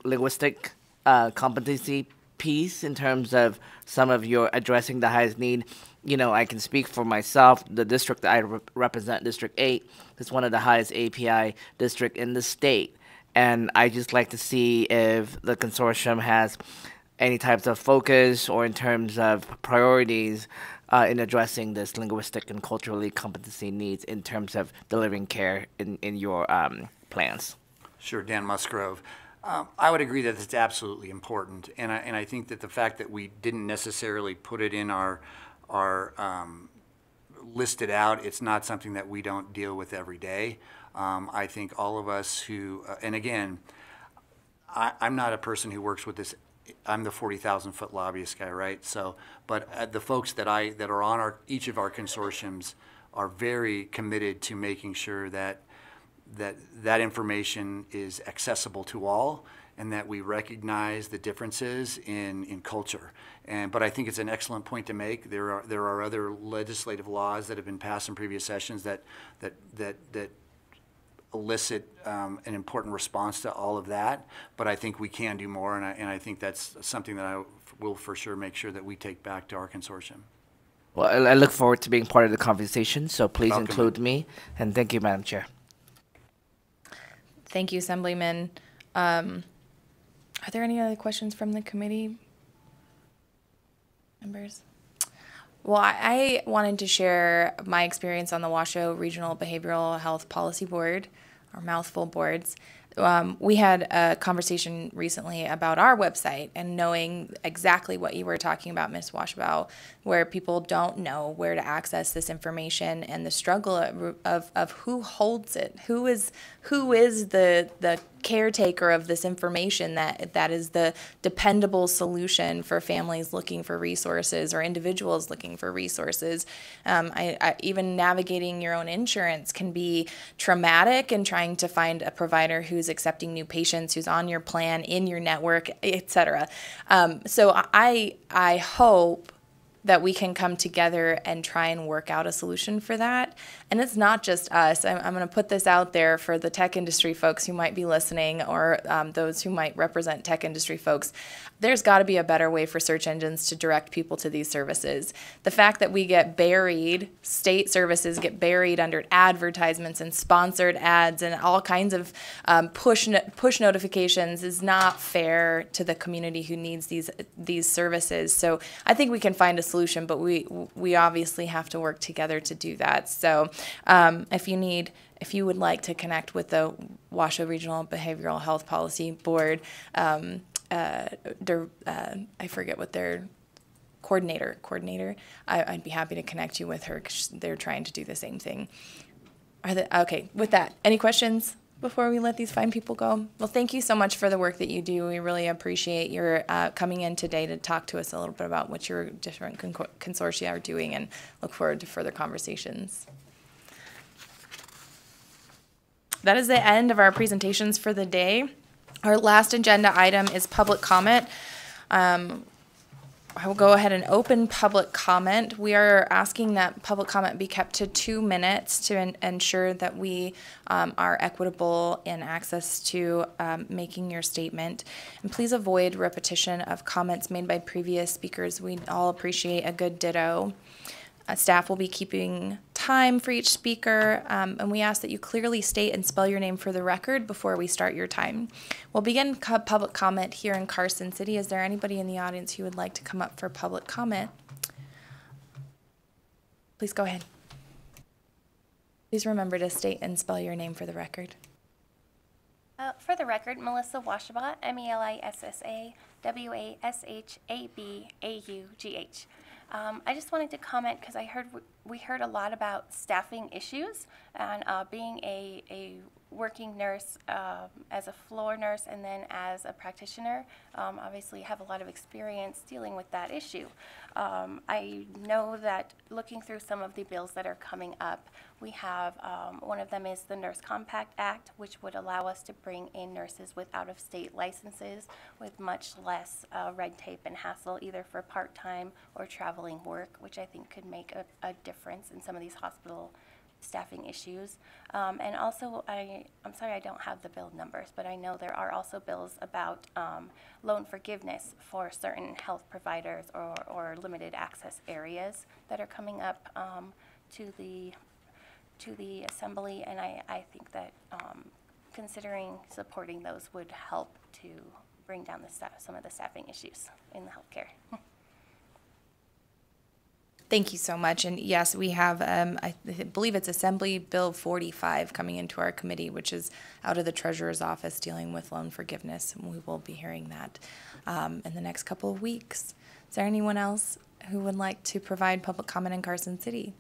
linguistic competency piece in terms of some of your addressing the highest need. You know, I can speak for myself. The district that I represent, District 8, is one of the highest API district in the state. And I just like to see if the consortium has any types of focus or in terms of priorities in addressing this linguistic and culturally competency needs in terms of delivering care in your plans. Sure, Dan Musgrove. I would agree that it's absolutely important, and I think that the fact that we didn't necessarily put it in our listed out, it's not something that we don't deal with every day. I think all of us who, and again, I'm not a person who works with this. I'm the 40,000-foot lobbyist guy, right? So, but the folks that are on each of our consortiums are very committed to making sure that information is accessible to all, and that we recognize the differences in culture. But I think it's an excellent point to make. There are other legislative laws that have been passed in previous sessions that elicit an important response to all of that. But I think we can do more, and I think that's something that I will for sure make sure that we take back to our consortium. Well, I look forward to being part of the conversation, so please Welcome. include me. And thank you, Madam Chair. Thank you, Assemblyman. Are there any other questions from the committee members? Well, I wanted to share my experience on the Washoe Regional Behavioral Health Policy Board, or mouthful boards. We had a conversation recently about our website and knowing exactly what you were talking about, Ms. Washbaugh, where people don't know where to access this information and the struggle of who holds it, who is the caretaker of this information that is the dependable solution for families looking for resources or individuals looking for resources. Even navigating your own insurance can be traumatic, and trying to find a provider who's accepting new patients, who's on your plan, in your network, etc. So I hope that we can come together and try and work out a solution for that. And it's not just us. I'm going to put this out there for the tech industry folks who might be listening, or those who might represent tech industry folks. There's got to be a better way for search engines to direct people to these services. The fact that we get buried, state services get buried under advertisements and sponsored ads and all kinds of push notifications is not fair to the community who needs these services. So I think we can find a solution, but we obviously have to work together to do that. So if you would like to connect with the Washoe Regional Behavioral Health Policy Board, I forget what their coordinator, I'd be happy to connect you with her, because they're trying to do the same thing. Okay, with that, any questions before we let these fine people go? Well, thank you so much for the work that you do. We really appreciate your coming in today to talk to us a little bit about what your different consortia are doing, and look forward to further conversations. That is the end of our presentations for the day. Our last agenda item is public comment. I will go ahead and open public comment. We are asking that public comment be kept to 2 minutes to ensure that we are equitable in access to making your statement. And please avoid repetition of comments made by previous speakers. We all appreciate a good ditto. Staff will be keeping time for each speaker, and we ask that you clearly state and spell your name for the record before we start your time. We'll begin public comment here in Carson City. Is there anybody in the audience who would like to come up for public comment? Please go ahead. Please remember to state and spell your name for the record. For the record, Melissa Washaba, Melissa Washaba. I just wanted to comment because we heard a lot about staffing issues and being a working nurse as a floor nurse and then as a practitioner. Obviously have a lot of experience dealing with that issue. I know that looking through some of the bills that are coming up, we have one of them is the Nurse Compact Act, which would allow us to bring in nurses with out-of-state licenses with much less red tape and hassle, either for part-time or traveling work, which I think could make a difference in some of these hospital staffing issues. And also, I'm sorry I don't have the bill numbers, but I know there are also bills about loan forgiveness for certain health providers or limited access areas that are coming up to the Assembly, and I think that considering supporting those would help to bring down some of the staffing issues in the healthcare. Thank you so much. And yes, we have, I believe it's Assembly Bill 45 coming into our committee, which is out of the Treasurer's office dealing with loan forgiveness. And we will be hearing that in the next couple of weeks. Is there anyone else who would like to provide public comment in Carson City?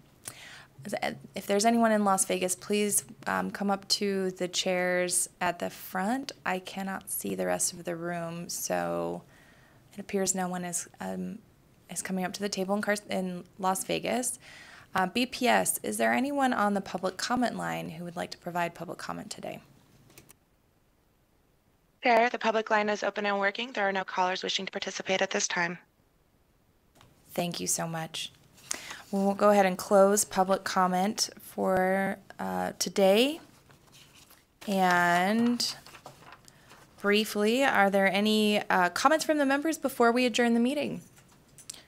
If there's anyone in Las Vegas, please come up to the chairs at the front. I cannot see the rest of the room, so it appears no one is coming up to the table in Las Vegas. BPS, is there anyone on the public comment line who would like to provide public comment today? Chair, the public line is open and working. There are no callers wishing to participate at this time. Thank you so much. We'll go ahead and close public comment for today. And briefly, are there any comments from the members before we adjourn the meeting?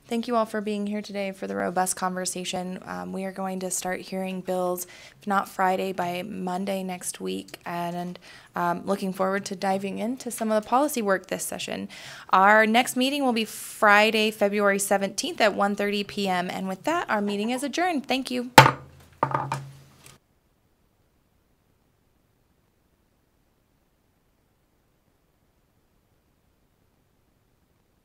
Thank you all for being here today for the robust conversation. We are going to start hearing bills, if not Friday, by Monday next week, and looking forward to diving into some of the policy work this session. Our next meeting will be Friday, February 17th at 1:30 p.m. And with that, our meeting is adjourned. Thank you.